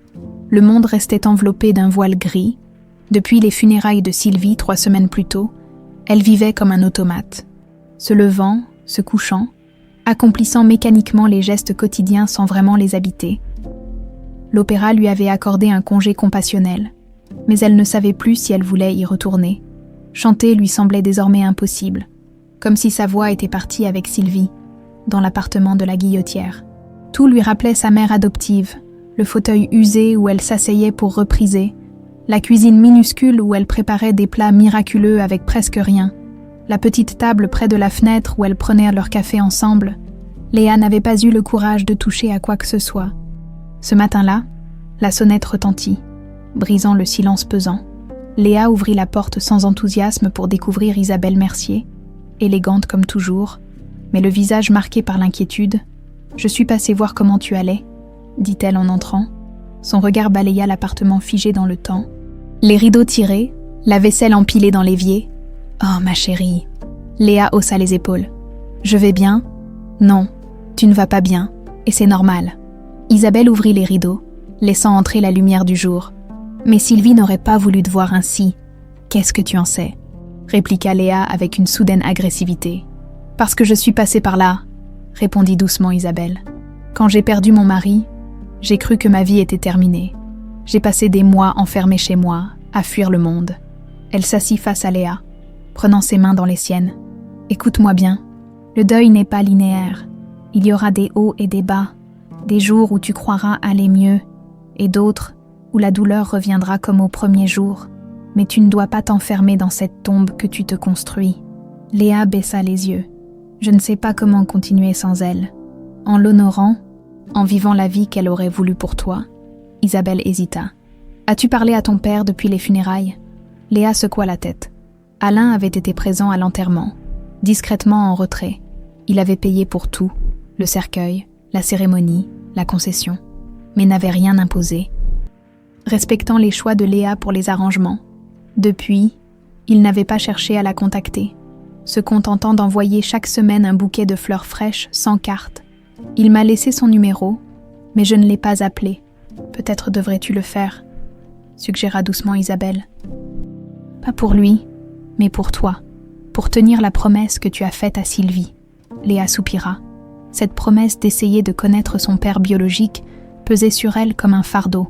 le monde restait enveloppé d'un voile gris. Depuis les funérailles de Sylvie 3 semaines plus tôt, elle vivait comme un automate, se levant, se couchant, accomplissant mécaniquement les gestes quotidiens sans vraiment les habiter. L'opéra lui avait accordé un congé compassionnel, mais elle ne savait plus si elle voulait y retourner. Chanter lui semblait désormais impossible, comme si sa voix était partie avec Sylvie, dans l'appartement de la Guillotière. Tout lui rappelait sa mère adoptive, le fauteuil usé où elle s'asseyait pour repriser, la cuisine minuscule où elle préparait des plats miraculeux avec presque rien, la petite table près de la fenêtre où elles prenaient leur café ensemble. Léa n'avait pas eu le courage de toucher à quoi que ce soit. Ce matin-là, la sonnette retentit, brisant le silence pesant. Léa ouvrit la porte sans enthousiasme pour découvrir Isabelle Mercier, élégante comme toujours, mais le visage marqué par l'inquiétude. « Je suis passée voir comment tu allais », dit-elle en entrant. Son regard balaya l'appartement figé dans le temps. Les rideaux tirés, la vaisselle empilée dans l'évier. « Oh, ma chérie !» Léa haussa les épaules. « Je vais bien ? Non, tu ne vas pas bien, et c'est normal. » Isabelle ouvrit les rideaux, laissant entrer la lumière du jour. « Mais Sylvie n'aurait pas voulu te voir ainsi. Qu'est-ce que tu en sais ?» répliqua Léa avec une soudaine agressivité. « Parce que je suis passée par là, » répondit doucement Isabelle. « Quand j'ai perdu mon mari, j'ai cru que ma vie était terminée. J'ai passé des mois enfermée chez moi, à fuir le monde. » Elle s'assit face à Léa, prenant ses mains dans les siennes. « Écoute-moi bien, le deuil n'est pas linéaire. Il y aura des hauts et des bas, des jours où tu croiras aller mieux, et d'autres où la douleur reviendra comme au premier jour. Mais tu ne dois pas t'enfermer dans cette tombe que tu te construis. » Léa baissa les yeux. « Je ne sais pas comment continuer sans elle. En l'honorant, en vivant la vie qu'elle aurait voulu pour toi. » Isabelle hésita. « As-tu parlé à ton père depuis les funérailles ?» Léa secoua la tête. Alain avait été présent à l'enterrement, discrètement en retrait. Il avait payé pour tout, le cercueil, la cérémonie, la concession, mais n'avait rien imposé. Respectant les choix de Léa pour les arrangements. Depuis, il n'avait pas cherché à la contacter, se contentant d'envoyer chaque semaine un bouquet de fleurs fraîches sans carte. « Il m'a laissé son numéro, mais je ne l'ai pas appelé. Peut-être devrais-tu le faire ?» suggéra doucement Isabelle. « Pas pour lui, mais pour toi, pour tenir la promesse que tu as faite à Sylvie. » Léa soupira. Cette promesse d'essayer de connaître son père biologique pesait sur elle comme un fardeau.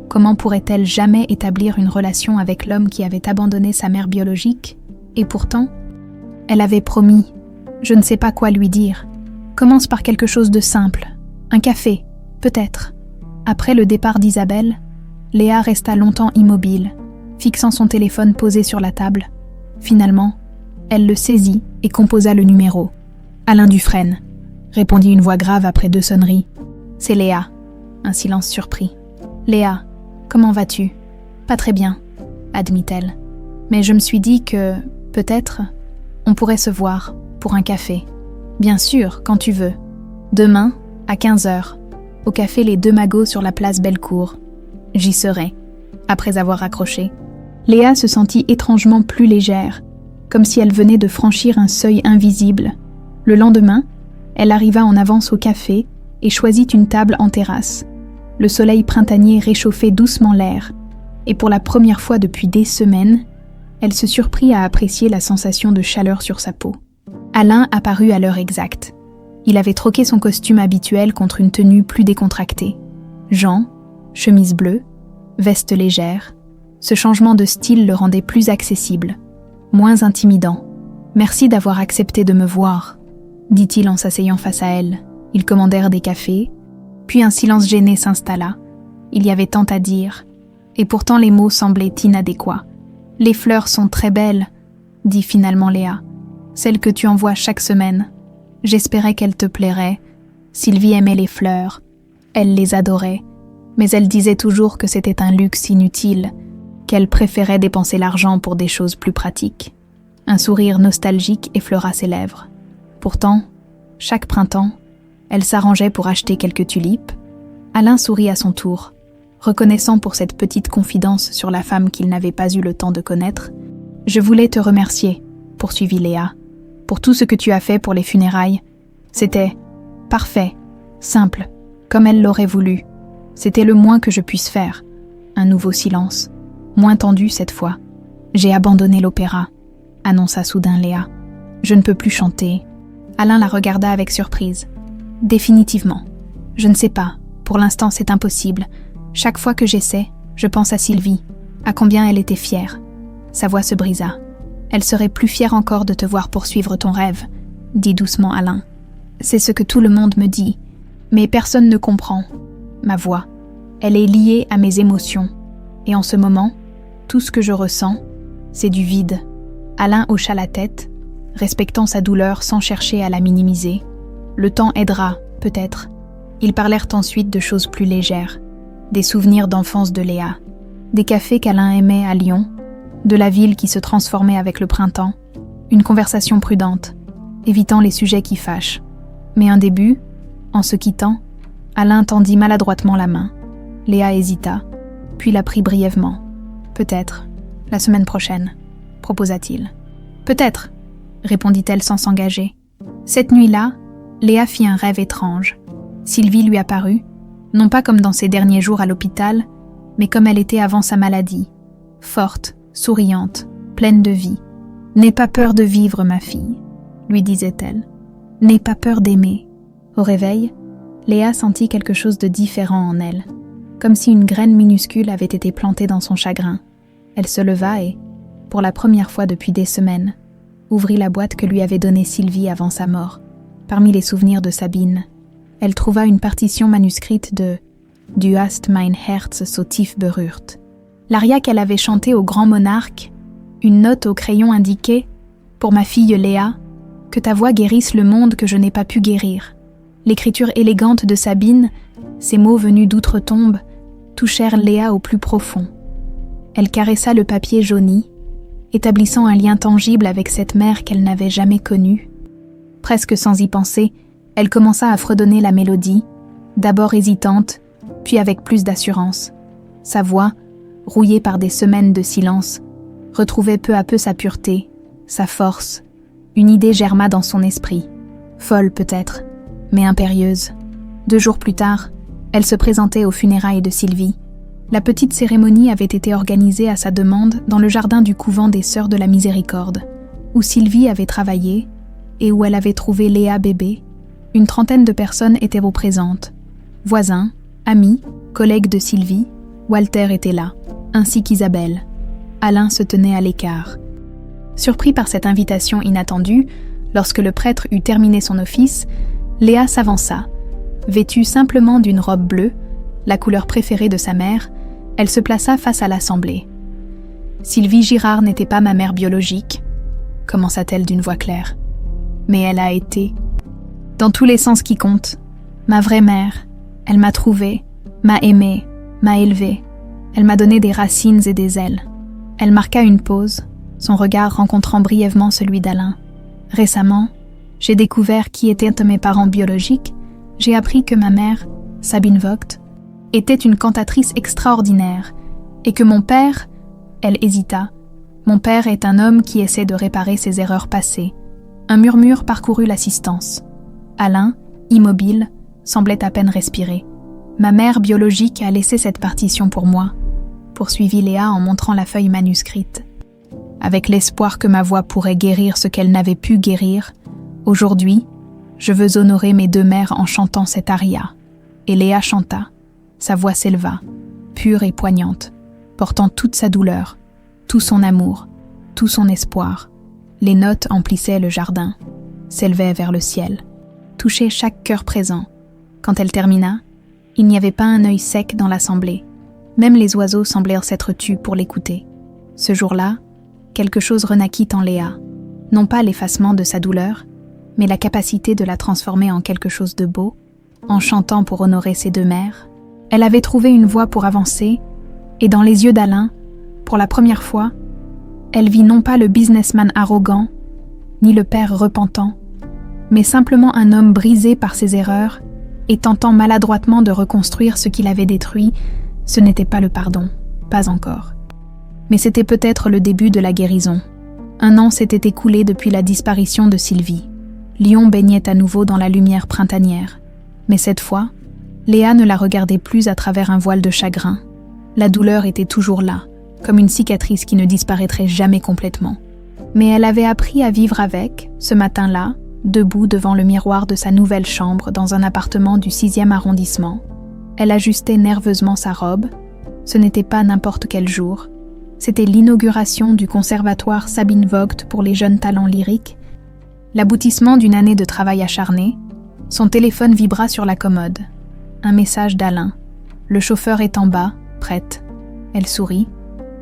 Comment pourrait-elle jamais établir une relation avec l'homme qui avait abandonné sa mère biologique? Et pourtant, elle avait promis. Je ne sais pas quoi lui dire. Commence par quelque chose de simple. Un café, peut-être. Après le départ d'Isabelle, Léa resta longtemps immobile, fixant son téléphone posé sur la table. Finalement, elle le saisit et composa le numéro. « Alain Dufresne », répondit une voix grave après 2 sonneries. « C'est Léa. » Un silence surpris. « Léa, comment vas-tu ? » « Pas très bien, » admit-elle. « Mais je me suis dit que, peut-être, on pourrait se voir pour un café. »« Bien sûr, quand tu veux. Demain, à 15h, au café Les Deux Magots sur la place Bellecour. J'y serai. » Après avoir raccroché, Léa se sentit étrangement plus légère, comme si elle venait de franchir un seuil invisible. Le lendemain, elle arriva en avance au café et choisit une table en terrasse. Le soleil printanier réchauffait doucement l'air, et pour la première fois depuis des semaines, elle se surprit à apprécier la sensation de chaleur sur sa peau. Alain apparut à l'heure exacte. Il avait troqué son costume habituel contre une tenue plus décontractée. Jean, chemise bleue, veste légère. Ce changement de style le rendait plus accessible, moins intimidant. « Merci d'avoir accepté de me voir. » dit-il en s'asseyant face à elle. Ils commandèrent des cafés, puis un silence gêné s'installa. Il y avait tant à dire, et pourtant les mots semblaient inadéquats. « Les fleurs sont très belles », dit finalement Léa. « Celles que tu envoies chaque semaine. J'espérais qu'elles te plairaient. » Sylvie aimait les fleurs. Elle les adorait, mais elle disait toujours que c'était un luxe inutile, qu'elle préférait dépenser l'argent pour des choses plus pratiques. Un sourire nostalgique effleura ses lèvres. Pourtant, chaque printemps, elle s'arrangeait pour acheter quelques tulipes. Alain sourit à son tour, reconnaissant pour cette petite confidence sur la femme qu'il n'avait pas eu le temps de connaître. « Je voulais te remercier, » poursuivit Léa, « pour tout ce que tu as fait pour les funérailles. C'était parfait, simple, comme elle l'aurait voulu. C'était le moins que je puisse faire. » Un nouveau silence, moins tendu cette fois. « J'ai abandonné l'opéra, » annonça soudain Léa. « Je ne peux plus chanter. » Alain la regarda avec surprise. « Définitivement. Je ne sais pas. Pour l'instant, c'est impossible. Chaque fois que j'essaie, je pense à Sylvie, à combien elle était fière. » Sa voix se brisa. « Elle serait plus fière encore de te voir poursuivre ton rêve, » dit doucement Alain. « C'est ce que tout le monde me dit, mais personne ne comprend. Ma voix, elle est liée à mes émotions. Et en ce moment, tout ce que je ressens, c'est du vide. » Alain hocha la tête, respectant sa douleur sans chercher à la minimiser. « Le temps aidera, peut-être. » Ils parlèrent ensuite de choses plus légères, des souvenirs d'enfance de Léa, des cafés qu'Alain aimait à Lyon, de la ville qui se transformait avec le printemps, une conversation prudente, évitant les sujets qui fâchent. Mais un début, en se quittant, Alain tendit maladroitement la main. Léa hésita, puis la prit brièvement. « Peut-être, la semaine prochaine », proposa-t-il. « Peut-être », répondit-elle sans s'engager. Cette nuit-là, Léa fit un rêve étrange. Sylvie lui apparut, non pas comme dans ses derniers jours à l'hôpital, mais comme elle était avant sa maladie, forte, souriante, pleine de vie. « N'aie pas peur de vivre, ma fille », lui disait-elle. « N'aie pas peur d'aimer. » Au réveil, Léa sentit quelque chose de différent en elle, comme si une graine minuscule avait été plantée dans son chagrin. Elle se leva et, pour la première fois depuis des semaines, ouvrit la boîte que lui avait donnée Sylvie avant sa mort. Parmi les souvenirs de Sabine, elle trouva une partition manuscrite de « Du hast mein Herz so tief berührt ». L'aria qu'elle avait chantée au grand monarque, une note au crayon indiquait « Pour ma fille Léa, que ta voix guérisse le monde que je n'ai pas pu guérir ». L'écriture élégante de Sabine, ces mots venus d'outre-tombe, touchèrent Léa au plus profond. Elle caressa le papier jauni, établissant un lien tangible avec cette mère qu'elle n'avait jamais connue. Presque sans y penser, elle commença à fredonner la mélodie, d'abord hésitante, puis avec plus d'assurance. Sa voix, rouillée par des semaines de silence, retrouvait peu à peu sa pureté, sa force. Une idée germa dans son esprit, folle peut-être, mais impérieuse. 2 jours plus tard, elle se présentait aux funérailles de Sylvie. La petite cérémonie avait été organisée à sa demande dans le jardin du couvent des Sœurs de la Miséricorde, où Sylvie avait travaillé et où elle avait trouvé Léa bébé. Une 30aine de personnes étaient présentes. Voisins, amis, collègues de Sylvie, Walter était là, ainsi qu'Isabelle. Alain se tenait à l'écart. Surpris par cette invitation inattendue, lorsque le prêtre eut terminé son office, Léa s'avança. Vêtue simplement d'une robe bleue, la couleur préférée de sa mère, elle se plaça face à l'assemblée. « Sylvie Girard n'était pas ma mère biologique », commença-t-elle d'une voix claire. « Mais elle a été, dans tous les sens qui comptent, ma vraie mère. Elle m'a trouvée, m'a aimée, m'a élevée. Elle m'a donné des racines et des ailes. » Elle marqua une pause, son regard rencontrant brièvement celui d'Alain. « Récemment, j'ai découvert qui étaient mes parents biologiques. J'ai appris que ma mère, Sabine Vogt, était une cantatrice extraordinaire et que mon père, elle hésita, mon père est un homme qui essaie de réparer ses erreurs passées. » Un murmure parcourut l'assistance. Alain, immobile, semblait à peine respirer. « Ma mère biologique a laissé cette partition pour moi, » poursuivit Léa en montrant la feuille manuscrite. « Avec l'espoir que ma voix pourrait guérir ce qu'elle n'avait pu guérir, aujourd'hui, je veux honorer mes 2 mères en chantant cette aria. » Et Léa chanta. Sa voix s'éleva, pure et poignante, portant toute sa douleur, tout son amour, tout son espoir. Les notes emplissaient le jardin. s'élevait vers le ciel, touchait chaque cœur présent. Quand elle termina, il n'y avait pas un œil sec dans l'assemblée. Même les oiseaux semblèrent s'être tus pour l'écouter. Ce jour-là, quelque chose renaquit en Léa. Non pas l'effacement de sa douleur, mais la capacité de la transformer en quelque chose de beau, en chantant pour honorer ses deux mères. Elle avait trouvé une voie pour avancer, et dans les yeux d'Alain, pour la première fois, elle vit non pas le businessman arrogant, ni le père repentant, mais simplement un homme brisé par ses erreurs et tentant maladroitement de reconstruire ce qu'il avait détruit. Ce n'était pas le pardon, pas encore. Mais c'était peut-être le début de la guérison. 1 an s'était écoulé depuis la disparition de Sylvie. Lyon baignait à nouveau dans la lumière printanière. Mais cette fois, Léa ne la regardait plus à travers un voile de chagrin. La douleur était toujours là, comme une cicatrice qui ne disparaîtrait jamais complètement. Mais elle avait appris à vivre avec, ce matin-là, debout devant le miroir de sa nouvelle chambre dans un appartement du 6e arrondissement. Elle ajustait nerveusement sa robe. Ce n'était pas n'importe quel jour. C'était l'inauguration du conservatoire Sabine Vogt pour les jeunes talents lyriques. L'aboutissement d'une année de travail acharné. Son téléphone vibra sur la commode. Un message d'Alain. Le chauffeur est en bas, prête. Elle sourit.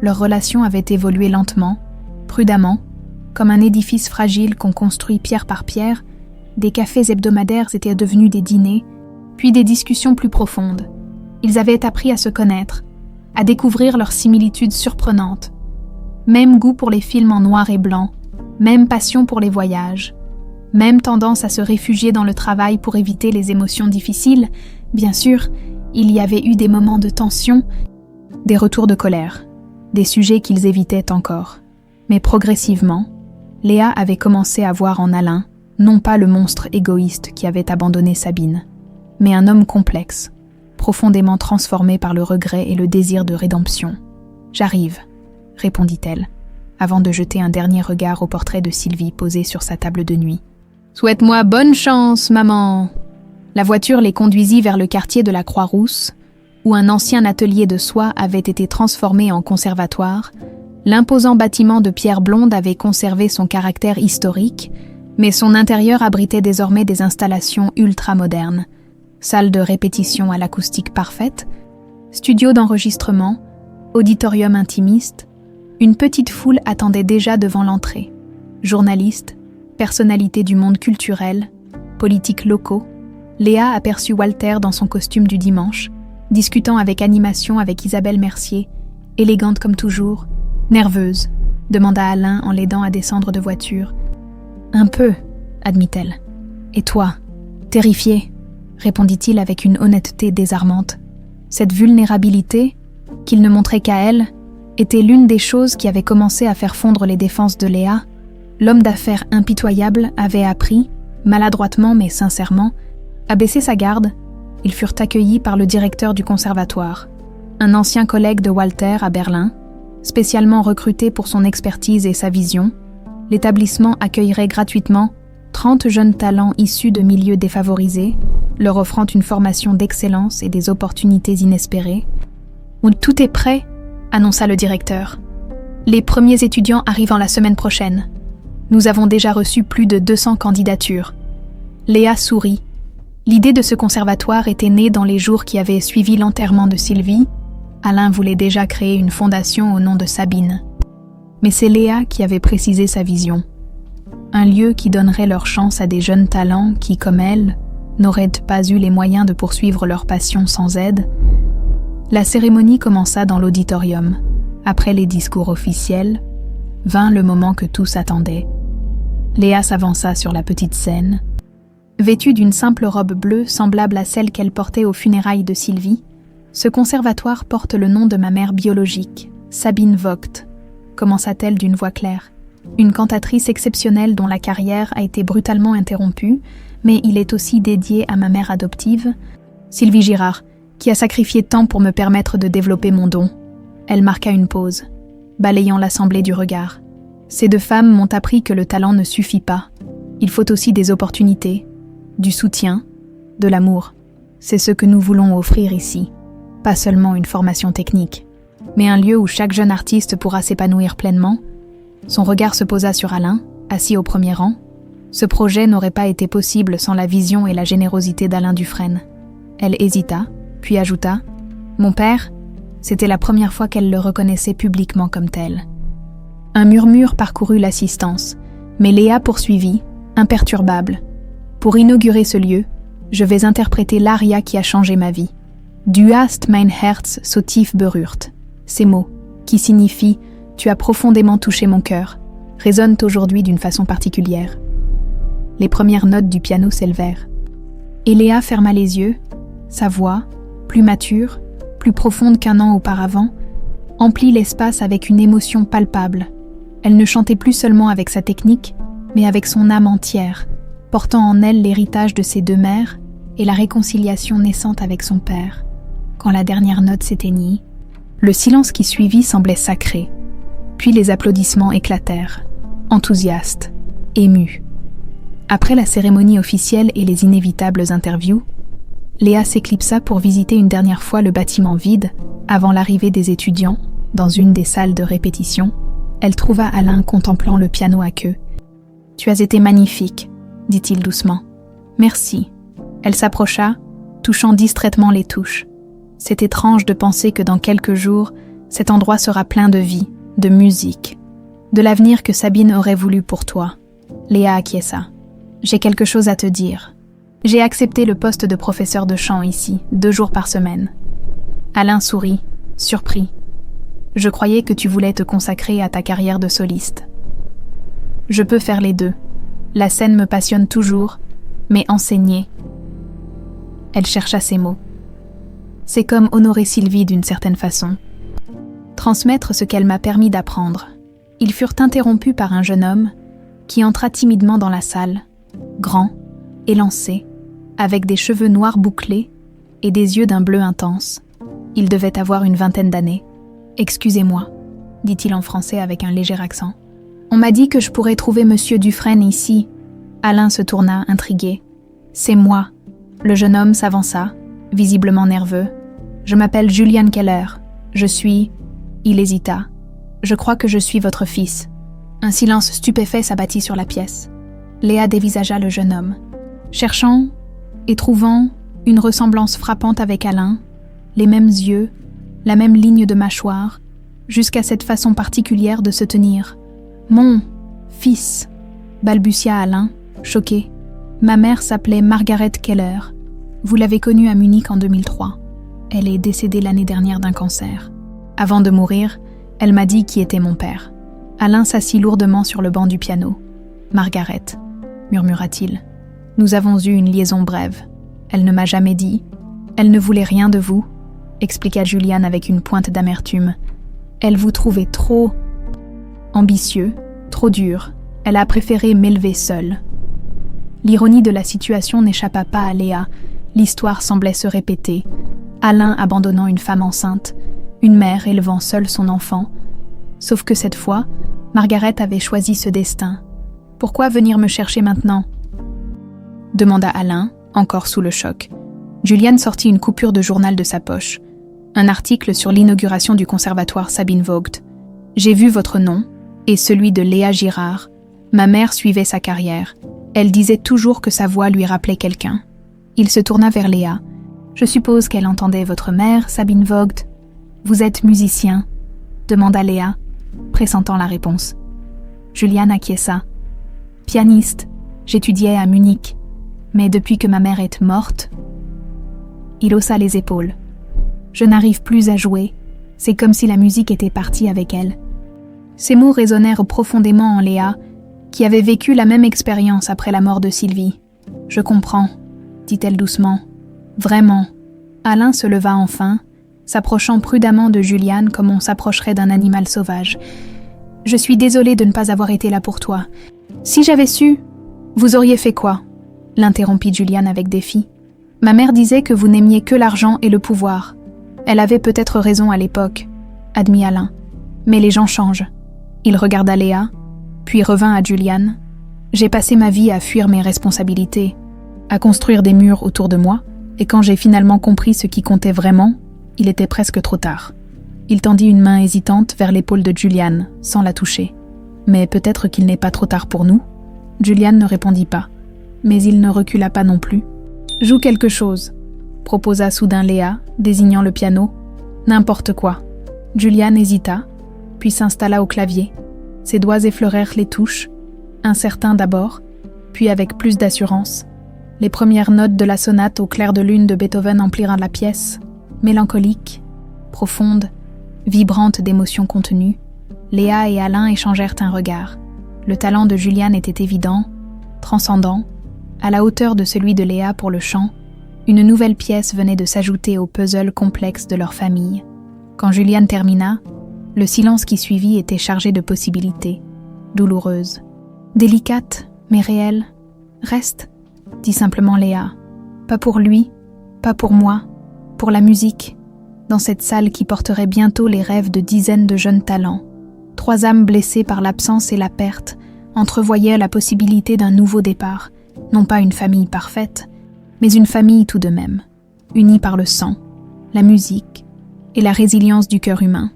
Leur relation avait évolué lentement, prudemment, comme un édifice fragile qu'on construit pierre par pierre. Des cafés hebdomadaires étaient devenus des dîners, puis des discussions plus profondes. Ils avaient appris à se connaître, à découvrir leurs similitudes surprenantes. Même goût pour les films en noir et blanc, même passion pour les voyages, même tendance à se réfugier dans le travail pour éviter les émotions difficiles. Bien sûr, il y avait eu des moments de tension, des retours de colère, des sujets qu'ils évitaient encore. Mais progressivement, Léa avait commencé à voir en Alain, non pas le monstre égoïste qui avait abandonné Sabine, mais un homme complexe, profondément transformé par le regret et le désir de rédemption. « J'arrive », répondit-elle, avant de jeter un dernier regard au portrait de Sylvie posé sur sa table de nuit. « Souhaite-moi bonne chance, maman !» La voiture les conduisit vers le quartier de la Croix-Rousse, où un ancien atelier de soie avait été transformé en conservatoire. L'imposant bâtiment de pierre blonde avait conservé son caractère historique, mais son intérieur abritait désormais des installations ultra-modernes. Salle de répétition à l'acoustique parfaite, studio d'enregistrement, auditorium intimiste. Une petite foule attendait déjà devant l'entrée. Journalistes, personnalités du monde culturel, politiques locaux. Léa aperçut Walter dans son costume du dimanche, discutant avec animation avec Isabelle Mercier, élégante comme toujours. « Nerveuse ?» demanda Alain en l'aidant à descendre de voiture. « Un peu », admit-elle. « Et toi ?»« Terrifiée ?» répondit-il avec une honnêteté désarmante. Cette vulnérabilité, qu'il ne montrait qu'à elle, était l'une des choses qui avait commencé à faire fondre les défenses de Léa. L'homme d'affaires impitoyable avait appris, maladroitement mais sincèrement, à baisser sa garde. Ils furent accueillis par le directeur du conservatoire, un ancien collègue de Walter à Berlin, spécialement recruté pour son expertise et sa vision. L'établissement accueillerait gratuitement 30 jeunes talents issus de milieux défavorisés, leur offrant une formation d'excellence et des opportunités inespérées. « Tout est prêt », annonça le directeur. « Les premiers étudiants arrivent la semaine prochaine. Nous avons déjà reçu plus de 200 candidatures. » Léa sourit. L'idée de ce conservatoire était née dans les jours qui avaient suivi l'enterrement de Sylvie. Alain voulait déjà créer une fondation au nom de Sabine. Mais c'est Léa qui avait précisé sa vision. Un lieu qui donnerait leur chance à des jeunes talents qui, comme elle, n'auraient pas eu les moyens de poursuivre leur passion sans aide. La cérémonie commença dans l'auditorium. Après les discours officiels, vint le moment que tous attendaient. Léa s'avança sur la petite scène. Vêtue d'une simple robe bleue semblable à celle qu'elle portait aux funérailles de Sylvie, ce conservatoire porte le nom de ma mère biologique, Sabine Vogt, commença-t-elle d'une voix claire. Une cantatrice exceptionnelle dont la carrière a été brutalement interrompue, mais il est aussi dédié à ma mère adoptive, Sylvie Girard, qui a sacrifié tant pour me permettre de développer mon don. Elle marqua une pause, balayant l'assemblée du regard. Ces deux femmes m'ont appris que le talent ne suffit pas. Il faut aussi des opportunités, du soutien, de l'amour. C'est ce que nous voulons offrir ici. Pas seulement une formation technique, mais un lieu où chaque jeune artiste pourra s'épanouir pleinement. Son regard se posa sur Alain, assis au premier rang. Ce projet n'aurait pas été possible sans la vision et la générosité d'Alain Dufresne. Elle hésita, puis ajouta « Mon père ?» C'était la première fois qu'elle le reconnaissait publiquement comme tel. Un murmure parcourut l'assistance, mais Léa poursuivit, imperturbable. « Pour inaugurer ce lieu, je vais interpréter l'aria qui a changé ma vie. Du hast mein Herz so tief berührt. Ces mots, qui signifient « Tu as profondément touché mon cœur », résonnent aujourd'hui d'une façon particulière. Les premières notes du piano s'élevèrent. Et Léa ferma les yeux, sa voix, plus mature, plus profonde qu'un an auparavant, emplit l'espace avec une émotion palpable. Elle ne chantait plus seulement avec sa technique, mais avec son âme entière, portant en elle l'héritage de ses deux mères et la réconciliation naissante avec son père. Quand la dernière note s'éteignit, le silence qui suivit semblait sacré. Puis les applaudissements éclatèrent, enthousiastes, émus. Après la cérémonie officielle et les inévitables interviews, Léa s'éclipsa pour visiter une dernière fois le bâtiment vide avant l'arrivée des étudiants. Dans une des salles de répétition, elle trouva Alain contemplant le piano à queue. « Tu as été magnifique », dit-il doucement. « Merci. » Elle s'approcha, touchant distraitement les touches. C'est étrange de penser que dans quelques jours, cet endroit sera plein de vie, de musique, de l'avenir que Sabine aurait voulu pour toi. Léa acquiesça. « J'ai quelque chose à te dire. J'ai accepté le poste de professeur de chant ici, 2 jours par semaine. » Alain sourit, surpris. « Je croyais que tu voulais te consacrer à ta carrière de soliste. »« Je peux faire les deux. La scène me passionne toujours, mais enseigner... » Elle chercha ses mots. « C'est comme honorer Sylvie d'une certaine façon. Transmettre ce qu'elle m'a permis d'apprendre. » Ils furent interrompus par un jeune homme qui entra timidement dans la salle, grand, élancé, avec des cheveux noirs bouclés et des yeux d'un bleu intense. Il devait avoir une 20aine d'années. « Excusez-moi, » dit-il en français avec un léger accent. « On m'a dit que je pourrais trouver Monsieur Dufresne ici. » Alain se tourna, intrigué. « C'est moi. » Le jeune homme s'avança, visiblement nerveux. « Je m'appelle Julian Keller. Je suis... » Il hésita. « Je crois que je suis votre fils. » Un silence stupéfait s'abattit sur la pièce. Léa dévisagea le jeune homme. Cherchant et trouvant une ressemblance frappante avec Alain, les mêmes yeux, la même ligne de mâchoire, jusqu'à cette façon particulière de se tenir. « Mon fils !» balbutia Alain, choqué. « Ma mère s'appelait Margaret Keller. Vous l'avez connue à Munich en 2003. Elle est décédée l'année dernière d'un cancer. Avant de mourir, elle m'a dit qui était mon père. » Alain s'assit lourdement sur le banc du piano. « Margaret, » murmura-t-il. « Nous avons eu une liaison brève. Elle ne m'a jamais dit. Elle ne voulait rien de vous, » expliqua Julian avec une pointe d'amertume. « Elle vous trouvait trop ambitieux, trop dur. Elle a préféré m'élever seule. » L'ironie de la situation n'échappa pas à Léa. L'histoire semblait se répéter. Alain abandonnant une femme enceinte, une mère élevant seule son enfant. Sauf que cette fois, Margaret avait choisi ce destin. « Pourquoi venir me chercher maintenant ?» demanda Alain, encore sous le choc. Julian sortit une coupure de journal de sa poche. Un article sur l'inauguration du conservatoire Sabine Vogt. « J'ai vu votre nom, et celui de Léa Girard. Ma mère suivait sa carrière. Elle disait toujours que sa voix lui rappelait quelqu'un. » Il se tourna vers Léa. « Je suppose qu'elle entendait votre mère, Sabine Vogt. Vous êtes musicien ?» demanda Léa, pressentant la réponse. Julian acquiesça. « Pianiste, j'étudiais à Munich. Mais depuis que ma mère est morte... » Il haussa les épaules. « Je n'arrive plus à jouer. C'est comme si la musique était partie avec elle. » Ces mots résonnèrent profondément en Léa, qui avait vécu la même expérience après la mort de Sylvie. « Je comprends, » dit-elle doucement. « Vraiment. » Alain se leva enfin, s'approchant prudemment de Julian comme on s'approcherait d'un animal sauvage. « Je suis désolée de ne pas avoir été là pour toi. Si j'avais su, vous auriez fait quoi ?» l'interrompit Julian avec défi. « Ma mère disait que vous n'aimiez que l'argent et le pouvoir. Elle avait peut-être raison à l'époque, » admit Alain. « Mais les gens changent. » Il regarda Léa, puis revint à Julian. « J'ai passé ma vie à fuir mes responsabilités, à construire des murs autour de moi, et quand j'ai finalement compris ce qui comptait vraiment, il était presque trop tard. » Il tendit une main hésitante vers l'épaule de Julian, sans la toucher. « Mais peut-être qu'il n'est pas trop tard pour nous ?» Julian ne répondit pas, mais il ne recula pas non plus. « Joue quelque chose », proposa soudain Léa, désignant le piano. « N'importe quoi. » Julian hésita, puis s'installa au clavier. Ses doigts effleurèrent les touches, incertains d'abord, puis avec plus d'assurance. Les premières notes de la sonate au clair de lune de Beethoven emplirent la pièce, mélancolique, profonde, vibrante d'émotions contenues. Léa et Alain échangèrent un regard. Le talent de Julian était évident, transcendant, à la hauteur de celui de Léa pour le chant. Une nouvelle pièce venait de s'ajouter au puzzle complexe de leur famille. Quand Julian termina, le silence qui suivit était chargé de possibilités, douloureuses. Délicates, mais réelles. « Reste », dit simplement Léa. « Pas pour lui, pas pour moi, pour la musique, dans cette salle qui porterait bientôt les rêves de dizaines de jeunes talents. » 3 âmes blessées par l'absence et la perte entrevoyaient la possibilité d'un nouveau départ, non pas une famille parfaite, mais une famille tout de même, unie par le sang, la musique et la résilience du cœur humain.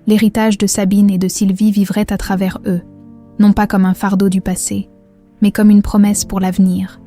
L'héritage de Sabine et de Sylvie vivrait à travers eux, non pas comme un fardeau du passé, mais comme une promesse pour l'avenir,